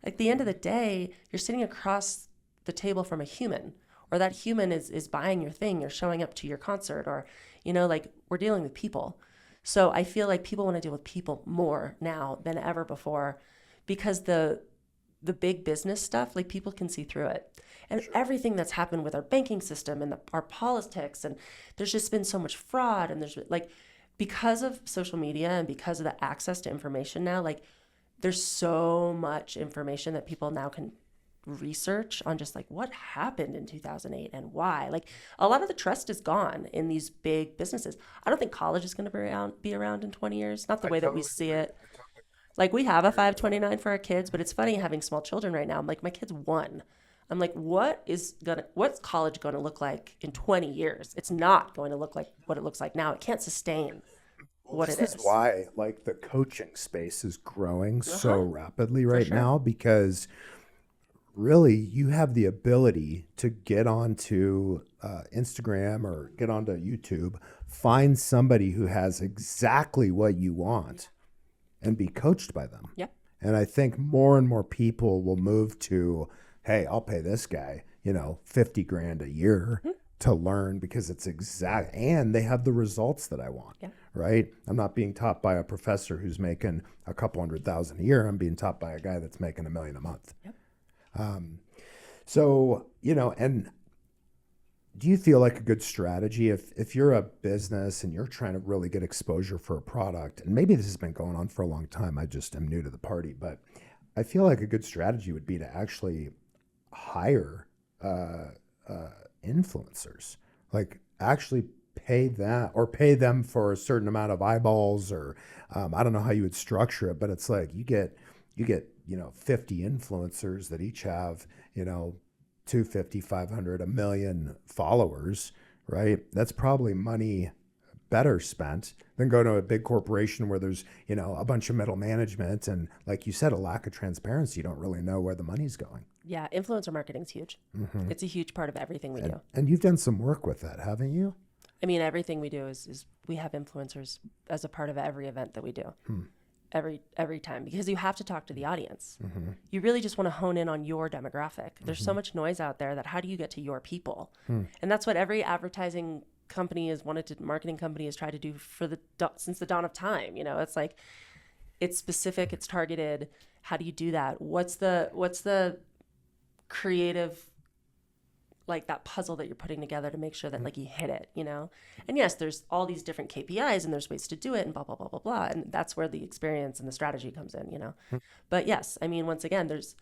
At the end of the day, you're sitting across the table from a human, or that human is buying your thing, you're showing up to your concert, or, we're dealing with people. So I feel like people want to deal with people more now than ever before, because the big business stuff, like, people can see through it. And everything that's happened with our banking system and our politics, and there's just been so much fraud, and there's because of social media and because of the access to information now, like, there's so much information that people now can research on just like what happened in 2008 and why. Like, a lot of the trust is gone in these big businesses. I don't think college is going to be around in 20 years, not the way that we see it. Like, we have a 529 for our kids, but it's funny having small children right now. I'm like, my kid's 1. I'm like, what's college going to look like in 20 years? It's not going to look like what it looks like now. It can't sustain what it is. This is why, like, the coaching space is growing so rapidly right now, because really you have the ability to get onto Instagram or get onto YouTube, find somebody who has exactly what you want, and be coached by them. Yep. And I think more and more people will move to, hey, I'll pay this guy, $50,000 a year to learn, because it's exact, and they have the results that I want. Yeah. Right? I'm not being taught by a professor who's making a couple $100,000 a year. I'm being taught by a guy that's making $1 million a month. Yep. So, and do you feel like a good strategy if you're a business and you're trying to really get exposure for a product, and maybe this has been going on for a long time, I just am new to the party, but I feel like a good strategy would be to actually hire influencers, like actually pay them for a certain amount of eyeballs, or I don't know how you would structure it, but it's like you get 50 influencers that each have 250, 500, 1 million followers, right? That's probably money better spent than go to a big corporation where there's a bunch of middle management and, like you said, a lack of transparency. You don't really know where the money's going. Yeah, influencer marketing is huge. Mm-hmm. It's a huge part of everything we do. And you've done some work with that, haven't you? Everything we do is we have influencers as a part of every event that we do. Every time, because you have to talk to the audience. Mm-hmm. You really just want to hone in on your demographic. There's so much noise out there that how do you get to your people? And that's what every advertising company marketing company has tried to do since the dawn of time. It's like, it's specific, it's targeted. How do you do that? What's the creative, like, that puzzle that you're putting together to make sure that like you hit it, And yes, there's all these different KPIs and there's ways to do it and blah, blah, blah, blah, blah. And that's where the experience and the strategy comes in, But yes, once again, there's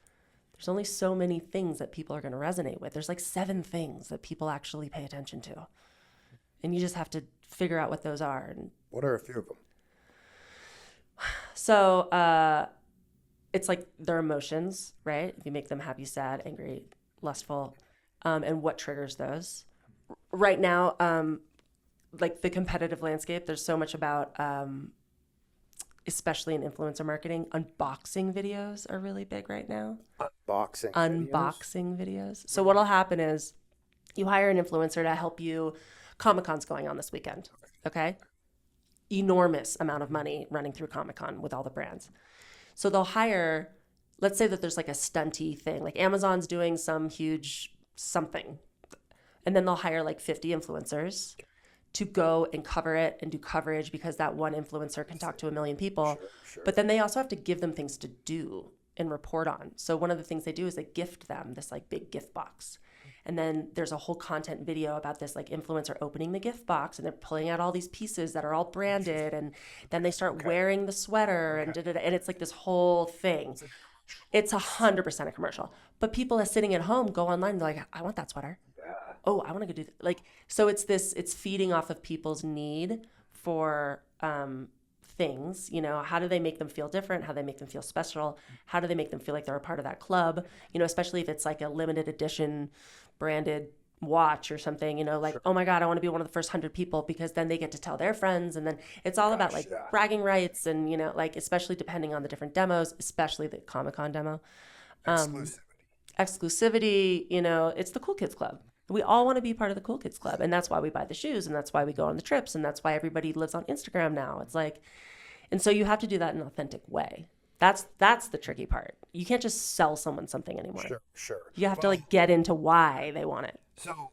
only so many things that people are going to resonate with. There's like 7 things that people actually pay attention to. And you just have to figure out what those are. And what are a few of them? So it's like their emotions, right? If you make them happy, sad, angry, lustful, and what triggers those. Right now, like the competitive landscape, there's so much about, especially in influencer marketing, unboxing videos are really big right now. Unboxing videos. So what'll happen is you hire an influencer to help you. Comic-Con's going on this weekend, okay? Enormous amount of money running through Comic-Con with all the brands. So they'll hire, let's say that there's like a stunty thing, like Amazon's doing some huge something. And then they'll hire like 50 influencers to go and cover it and do coverage because that one influencer can talk to a million people. Sure. But then they also have to give them things to do and report on. So one of the things they do is they gift them this like big gift box. And then there's a whole content video about this like influencer opening the gift box, and they're pulling out all these pieces that are all branded, and then they start wearing the sweater and and it's like this whole thing. It's 100% a commercial. But people are sitting at home, go online, and they're like, I want that sweater. Oh, I want to go do that. Like, so it's feeding off of people's need for things, you know. How do they make them feel different? How do they make them feel special? How do they make them feel like they're a part of that club? You know, especially if it's like a limited edition branded watch or something, you know, like, oh my God, I want to be one of the first 100 people, because then they get to tell their friends. And then it's all about like bragging rights and, you know, like, especially depending on the different demos, especially the Comic-Con demo. Exclusivity, you know, it's the cool kids club. We all want to be part of the cool kids club. And that's why we buy the shoes, and that's why we go on the trips, and that's why everybody lives on Instagram now. It's like, and so you have to do that in an authentic way. That's the tricky part. You can't just sell someone something anymore. Sure. You have to like get into why they want it. So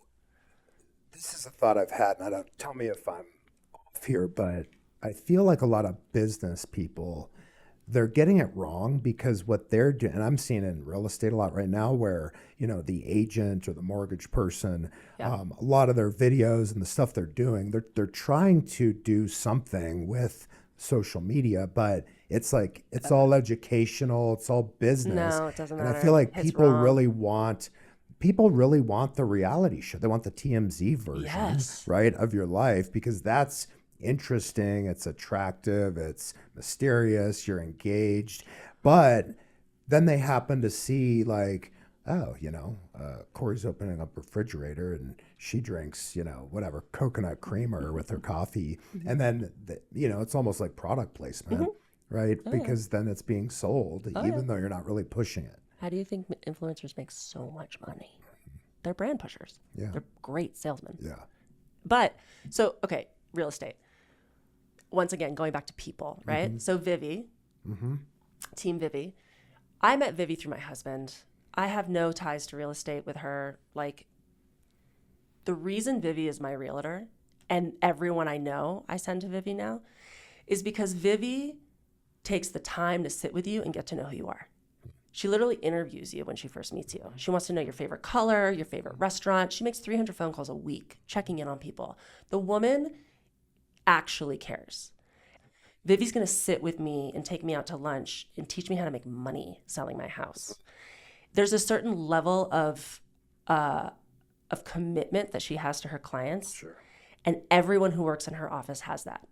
this is a thought I've had, and tell me if I'm off here, but I feel like a lot of business people, they're getting it wrong, because what they're doing, and I'm seeing it in real estate a lot right now, where, you know, the agent or the mortgage person, a lot of their videos and the stuff they're doing, they're trying to do something with social media, but it's like, it's all educational, it's all business. No, it doesn't matter. And I feel like It's people wrong. really want the reality show. They want the TMZ version, right, of your life, because that's interesting, it's attractive, it's mysterious, you're engaged. But then they happen to see like, oh, you know, Cory's opening up a refrigerator and she drinks, you know, whatever, coconut creamer with her coffee. And then, you know, it's almost like product placement, right? Because then it's being sold, even though you're not really pushing it. How do you think influencers make so much money? They're brand pushers. Yeah. They're great salesmen. Yeah. But, so, okay, real estate. Once again, going back to people, right? So Vivi, Team Vivi. I met Vivi through my husband. I have no ties to real estate with her. Like, the reason Vivi is my realtor, and everyone I know I send to Vivi now, is because Vivi takes the time to sit with you and get to know who you are. She literally interviews you when she first meets you. She wants to know your favorite color, your favorite restaurant. She makes 300 phone calls a week, checking in on people. The woman actually cares. Vivi's going to sit with me and take me out to lunch and teach me how to make money selling my house. There's a certain level of commitment that she has to her clients. And everyone who works in her office has that.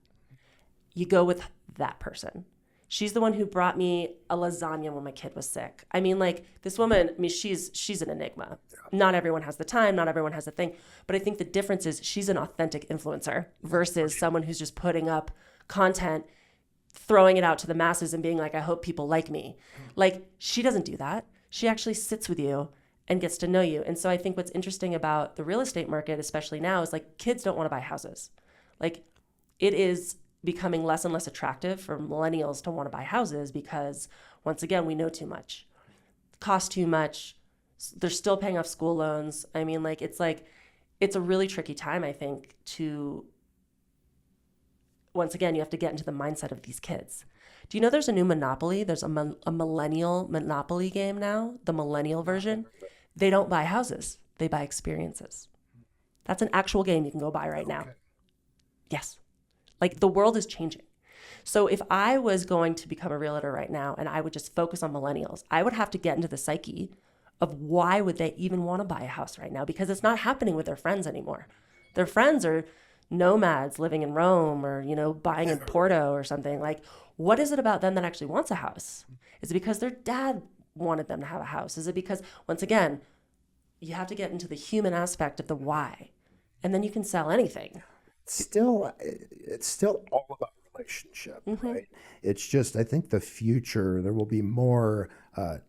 You go with that person. She's the one who brought me a lasagna when my kid was sick. I mean, like, this woman, I mean, she's an enigma. Not everyone has the time. Not everyone has the thing. But I think the difference is she's an authentic influencer versus someone who's just putting up content, throwing it out to the masses and being like, I hope people like me. Like, she doesn't do that. She actually sits with you and gets to know you. And so I think what's interesting about the real estate market, especially now, is like, kids don't want to buy houses. Like, it is becoming less and less attractive for millennials to want to buy houses because, once again, we know too much, cost too much. They're still paying off school loans. I mean, like, it's a really tricky time, I think, to, once again, you have to get into the mindset of these kids. Do you know there's a new Monopoly? There's a millennial Monopoly game now, the millennial version. They don't buy houses. They buy experiences. That's an actual game you can go buy right now. Yes. Like, the world is changing. So if I was going to become a realtor right now and I would just focus on millennials, I would have to get into the psyche of why would they even want to buy a house right now? Because it's not happening with their friends anymore. Their friends are nomads living in Rome or, you know, buying in Porto or something. Like, what is it about them that actually wants a house? Is it because their dad wanted them to have a house? Is it because, once again, you have to get into the human aspect of the why, and then you can sell anything. It's still all about relationship, right? It's just, I think the future, there will be more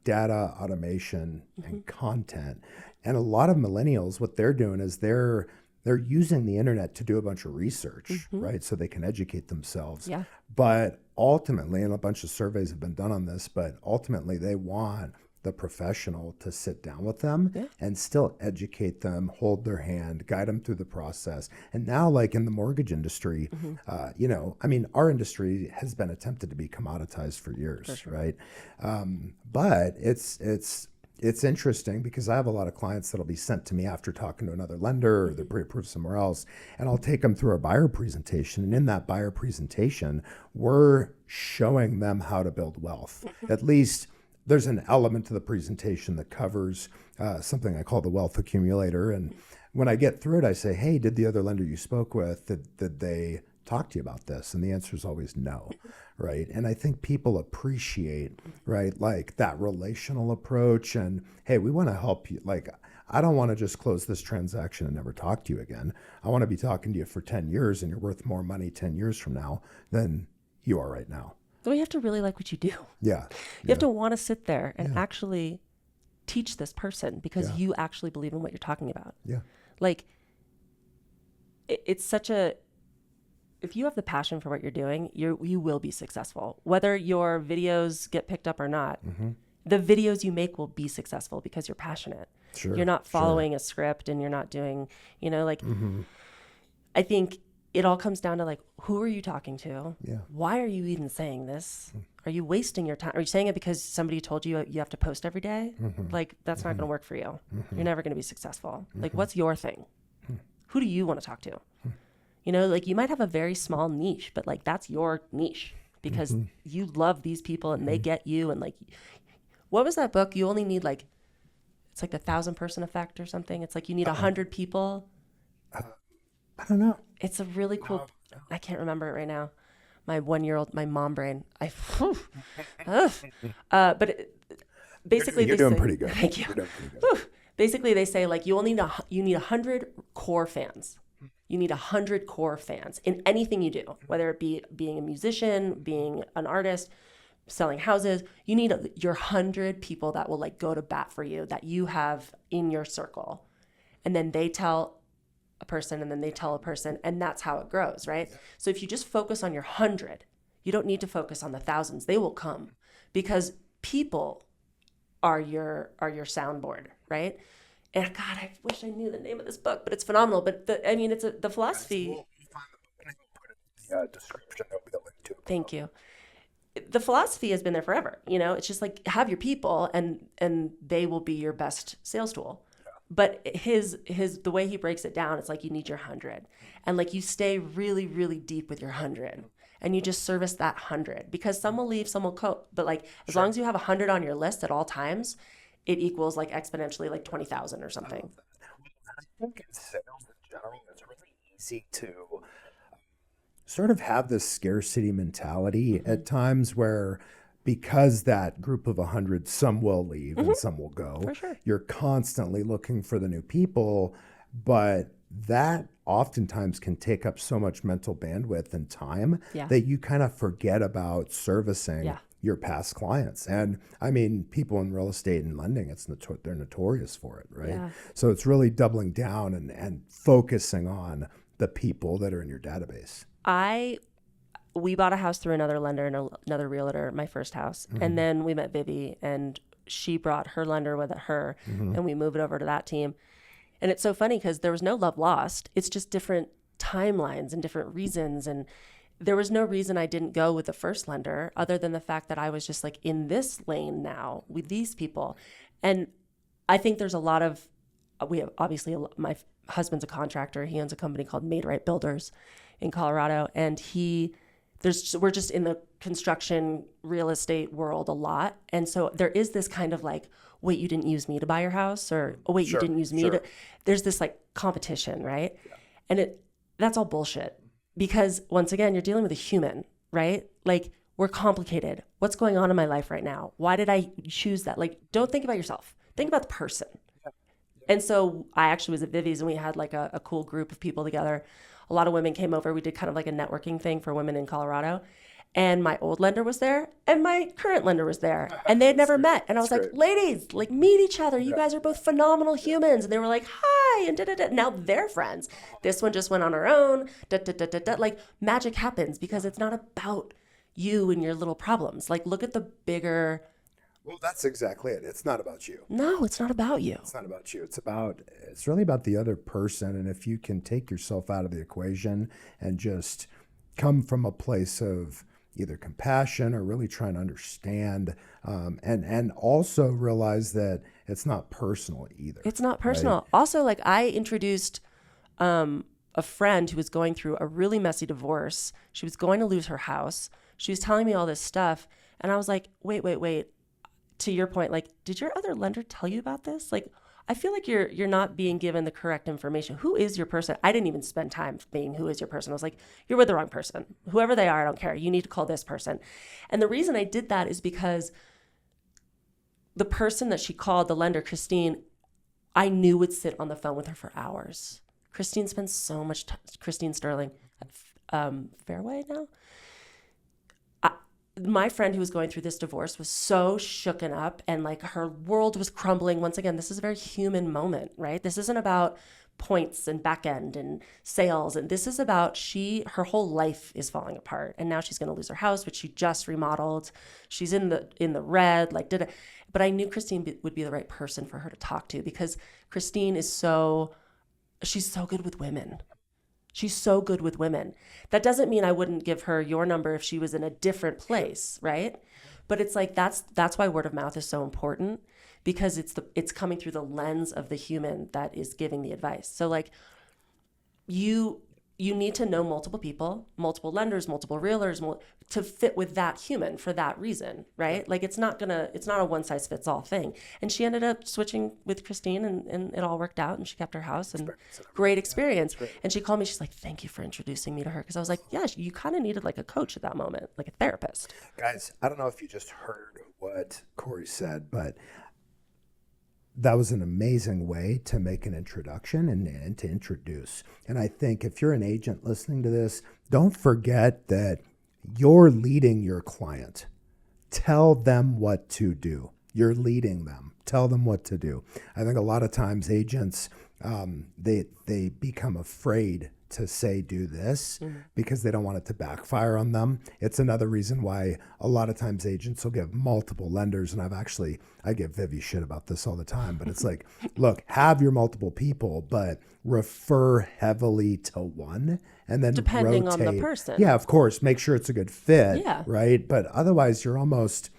data automation and content. And a lot of millennials, what they're doing is they're using the internet to do a bunch of research, right? So they can educate themselves. Yeah. But ultimately, and a bunch of surveys have been done on this, but ultimately they want the professional to sit down with them and still educate them, hold their hand, guide them through the process. And now, like in the mortgage industry, you know, I mean, our industry has been attempted to be commoditized for years, right? But it's interesting because I have a lot of clients that'll be sent to me after talking to another lender or they're pre-approved somewhere else, and I'll take them through a buyer presentation. And in that buyer presentation, we're showing them how to build wealth. At least there's an element to the presentation that covers something I call the wealth accumulator. And when I get through it, I say, hey, did the other lender you spoke with, did they talk to you about this? And the answer is always no, right? And I think people appreciate, right, like that relational approach. And hey, we want to help you. Like, I don't want to just close this transaction and never talk to you again. I want to be talking to you for 10 years and you're worth more money 10 years from now than you are right now. Well, you have to really like what you do. Yeah. You have to want to sit there and actually teach this person because you actually believe in what you're talking about. Yeah. Like, it's such a, if you have the passion for what you're doing, you will be successful. Whether your videos get picked up or not, the videos you make will be successful because you're passionate. Sure. You're not following a script and you're not doing, you know, like, I think it all comes down to like, who are you talking to? Yeah. Why are you even saying this? Are you wasting your time? Are you saying it because somebody told you you have to post every day? Like, that's not going to work for you. You're never going to be successful. Like, what's your thing? Who do you want to talk to? You know, like, you might have a very small niche, but like, that's your niche because you love these people and they get you. And like, what was that book? You only need like, it's like the 1,000-person effect or something. It's like you need 100 people. I don't know. It's a really cool, I can't remember it right now. My 1-year-old, my mom brain. But basically, you're doing pretty good. Thank you. You're doing pretty good. Basically, they say like you need 100 core fans. You need 100 core fans in anything you do, whether it be being a musician, being an artist, selling houses. You need your 100 people that will like go to bat for you, that you have in your circle, and then they tell a person, and then they tell a person, and that's how it grows, right? So if you just focus on your 100, you don't need to focus on the thousands. They will come because people are your soundboard, right? And God, I wish I knew the name of this book, but it's phenomenal. But it's the philosophy. We'll find the book and we'll put it in the description. There'll be the link to it. Thank you. The philosophy has been there forever. You know, it's just like have your people, and they will be your best sales tool. But the way he breaks it down, it's like you need your 100, and like you stay really, really deep with your 100, and you just service that 100 because some will leave, some will cope. But like as long as you have 100 on your list at all times, it equals like exponentially like 20,000 or something. I think in sales in general, it's really easy to sort of have this scarcity mentality at times where, because that group of 100, some will leave and some will go. For sure. You're constantly looking for the new people, but that oftentimes can take up so much mental bandwidth and time that you kind of forget about servicing your past clients. And I mean, people in real estate and lending, they're notorious for it, right? Yeah. So it's really doubling down and focusing on the people that are in your database. We bought a house through another lender and another realtor, my first house. And then we met Vivi, and she brought her lender with her, and we moved it over to that team. And it's so funny because there was no love lost. It's just different timelines and different reasons. And there was no reason I didn't go with the first lender other than the fact that I was just like in this lane now with these people. And I think there's a lot of, we have obviously, my husband's a contractor. He owns a company called Made Right Builders in Colorado. And we're just in the construction real estate world a lot. And so there is this kind of like, wait, you didn't use me to buy your house, or oh, wait, you didn't use me to, there's this like competition, right? Yeah. And that's all bullshit because once again, you're dealing with a human, right? Like we're complicated. What's going on in my life right now? Why did I choose that? Like, don't think about yourself. Think about the person. And so I actually was at Vivi's and we had like a cool group of people together. A lot of women came over. We did kind of like a networking thing for women in Colorado. And my old lender was there and my current lender was there and they had never met. And I was like, ladies, like meet each other. You guys are both phenomenal humans. And they were like, hi. And da-da-da. Now they're friends. This one just went on her own. Da-da-da-da-da. Like magic happens because it's not about you and your little problems. Like look at the bigger. Well, that's exactly it. It's not about you. No, it's not about you. It's not about you. It's really about the other person. And if you can take yourself out of the equation and just come from a place of either compassion or really trying to understand, and also realize that it's not personal either. It's not personal. Right? Also, like I introduced a friend who was going through a really messy divorce. She was going to lose her house. She was telling me all this stuff. And I was like, wait. To your point, like, did your other lender tell you about this? Like, I feel like you're not being given the correct information. Who is your person? I didn't even spend time being who is your person. I was like, you're with the wrong person. Whoever they are, I don't care. You need to call this person. And the reason I did that is because the person that she called, the lender, Christine, I knew would sit on the phone with her for hours. Christine spends so much time, Christine Sterling, Fairway now? My friend who was going through this divorce was so shooken up and like her world was crumbling. Once again, this is a very human moment, right? This isn't about points and back end and sales. And this is about her whole life is falling apart. And now she's going to lose her house, which she just remodeled. She's in the red, like but I knew Christine would be the right person for her to talk to because Christine she's so good with women. She's so good with women. That doesn't mean I wouldn't give her your number if she was in a different place, right? But it's like that's why word of mouth is so important because it's coming through the lens of the human that is giving the advice. So like you need to know multiple people, multiple lenders, multiple realtors to fit with that human for that reason, right? Like it's not a one size fits all thing. And she ended up switching with Christine and it all worked out and she kept her house and great experience. And she called me, she's like, thank you for introducing me to her. Cause I was like, yeah, you kind of needed like a coach at that moment, like a therapist. Guys, I don't know if you just heard what Cory said, but that was an amazing way to make an introduction and to introduce. And I think if you're an agent listening to this, don't forget that you're leading your client. Tell them what to do. You're leading them. Tell them what to do. I think a lot of times agents, they become afraid to say do this because they don't want it to backfire on them. It's another reason why a lot of times agents will give multiple lenders, and I give Vivi shit about this all the time, but it's like, look, have your multiple people, but refer heavily to one and then depending rotate. on the person. Yeah, of course, make sure it's a good fit, right? But otherwise you're almost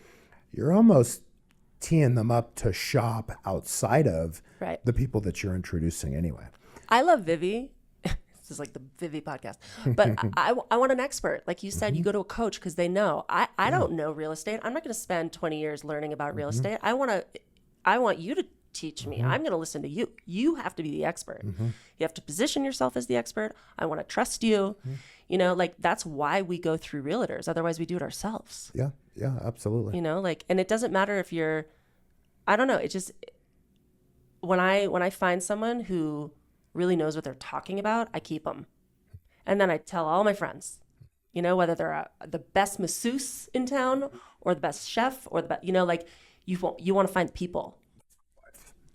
teeing them up to shop outside of the people that you're introducing anyway. I love Vivi. This is like the Vivi podcast, but I want an expert. Like you said, you go to a coach because they know. I don't know real estate. I'm not going to spend 20 years learning about real estate. I want you to teach me. I'm going to listen to you. You have to be the expert. You have to position yourself as the expert. I want to trust you. You know, like that's why we go through realtors. Otherwise we do it ourselves. Yeah, absolutely. You know, like, and it doesn't matter if you're, I don't know. It just, when I find someone who really knows what they're talking about, I keep them. And then I tell all my friends, you know, whether they're the best masseuse in town or the best chef or the best, you know, like you want to find people.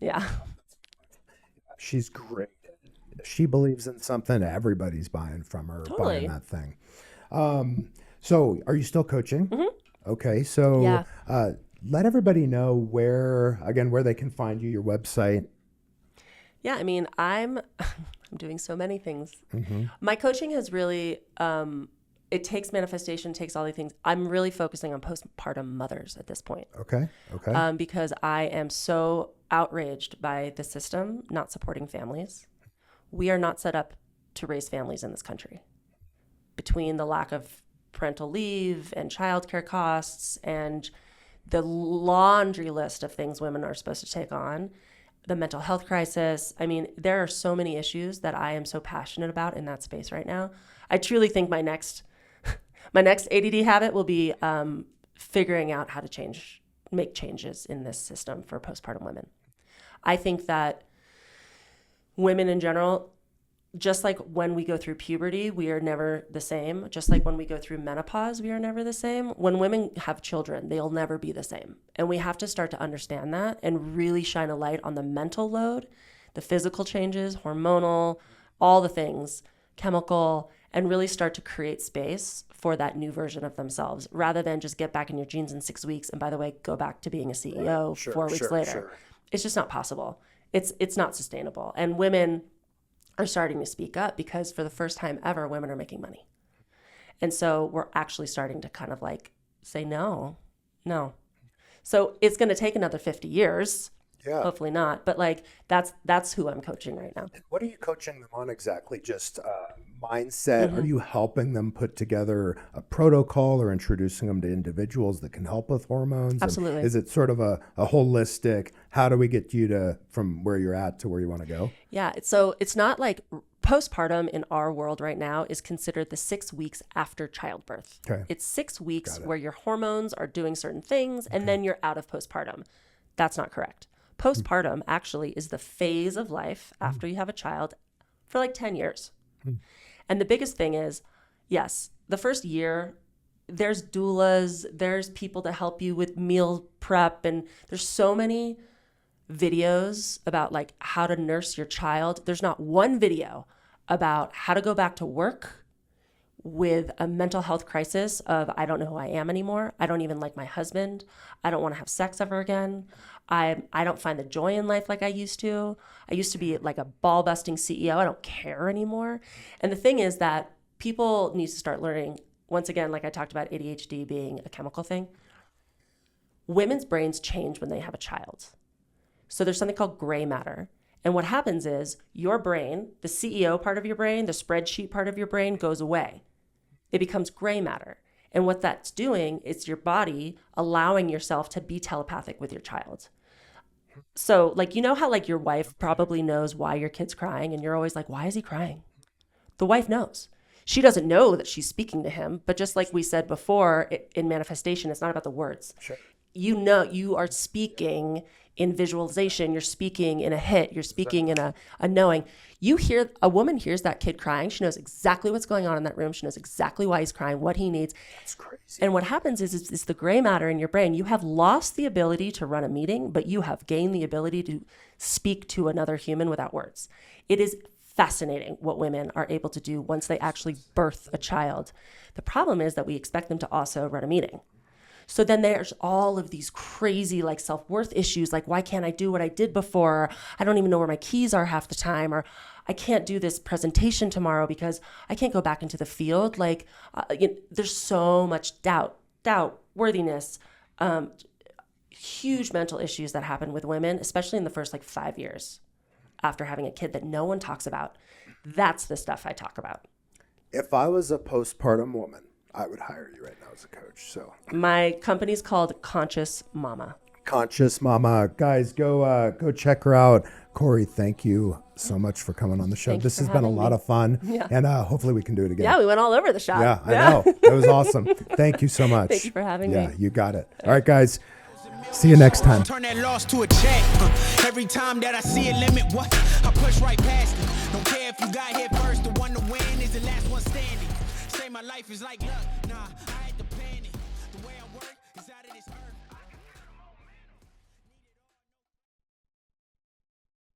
Yeah. She's great. She believes in something, everybody's buying from her, buying that thing. So are you still coaching? Okay. So let everybody know where they can find you, your website. Yeah, I mean, I'm doing so many things. My coaching has really, it takes manifestation, takes all these things. I'm really focusing on postpartum mothers at this point. Okay. Because I am so outraged by the system not supporting families. We are not set up to raise families in this country. Between the lack of parental leave and childcare costs and the laundry list of things women are supposed to take on, the mental health crisis. I mean, there are so many issues that I am so passionate about in that space right now. I truly think my next ADD habit will be figuring out how to make changes in this system for postpartum women. I think that women in general, just like when we go through puberty, we are never the same. Just like when we go through menopause, we are never the same. When women have children, they'll never be the same. And we have to start to understand that and really shine a light on the mental load, the physical changes, hormonal, all the things, chemical, and really start to create space for that new version of themselves rather than just get back in your jeans in 6 weeks. And by the way, go back to being a CEO 4 weeks later. Sure. It's just not possible. It's not sustainable. And women are starting to speak up because for the first time ever, women are making money. And so we're actually starting to kind of like say, no. So it's going to take another 50 years. Yeah. Hopefully not. But like, that's who I'm coaching right now. And what are you coaching them on exactly? Just mindset? Mm-hmm. Are you helping them put together a protocol or introducing them to individuals that can help with hormones? Absolutely. And is it sort of a holistic, how do we get you from where you're at to where you want to go? Yeah. So it's not like postpartum in our world right now is considered the 6 weeks after childbirth. Okay. It's 6 weeks where your hormones are doing certain things and then you're out of postpartum. That's not correct. Postpartum actually is the phase of life after you have a child for like 10 years. And the biggest thing is, yes, the first year, there's doulas, there's people to help you with meal prep, and there's so many videos about like how to nurse your child. There's not one video about how to go back to work with a mental health crisis of I don't know who I am anymore. I don't even like my husband. I don't want to have sex ever again. I don't find the joy in life like I used to. I used to be like a ball-busting CEO. I don't care anymore. And the thing is that people need to start learning, once again, like I talked about ADHD being a chemical thing, women's brains change when they have a child. So there's something called gray matter. And what happens is your brain, the CEO part of your brain, the spreadsheet part of your brain goes away. It becomes gray matter. And what that's doing is your body allowing yourself to be telepathic with your child. So like, you know how like your wife probably knows why your kid's crying and you're always like, why is he crying? The wife knows. She doesn't know that she's speaking to him, but just like we said before, in manifestation, it's not about the words. Sure. You know, you are speaking in visualization, you're speaking in a hit, you're speaking in a knowing. A woman hears that kid crying, she knows exactly what's going on in that room, she knows exactly why he's crying, what he needs. That's crazy. And what happens is it's the gray matter in your brain. You have lost the ability to run a meeting, but you have gained the ability to speak to another human without words. It is fascinating what women are able to do once they actually birth a child. The problem is that we expect them to also run a meeting. So then there's all of these crazy like self-worth issues, like why can't I do what I did before? I don't even know where my keys are half the time, or I can't do this presentation tomorrow because I can't go back into the field. Like there's so much doubt, worthiness, huge mental issues that happen with women, especially in the first like 5 years after having a kid that no one talks about. That's the stuff I talk about. If I was a postpartum woman, I would hire you right now as a coach. So my company's called Conscious Mama. Conscious Mama. Guys, go check her out. Cory, thank you so much for coming on the show. This has been a lot of fun. Yeah. And hopefully we can do it again. Yeah, we went all over the shop. Yeah, I know. It was awesome. Thank you so much. Thank you for having me. Yeah, you got it. All right, guys. See you next time. Turn that loss to a check. Every time that I see a limit, I push right past it. Don't care if you got here first. The one to win is the last one standing. Say my life is like luck. Nah.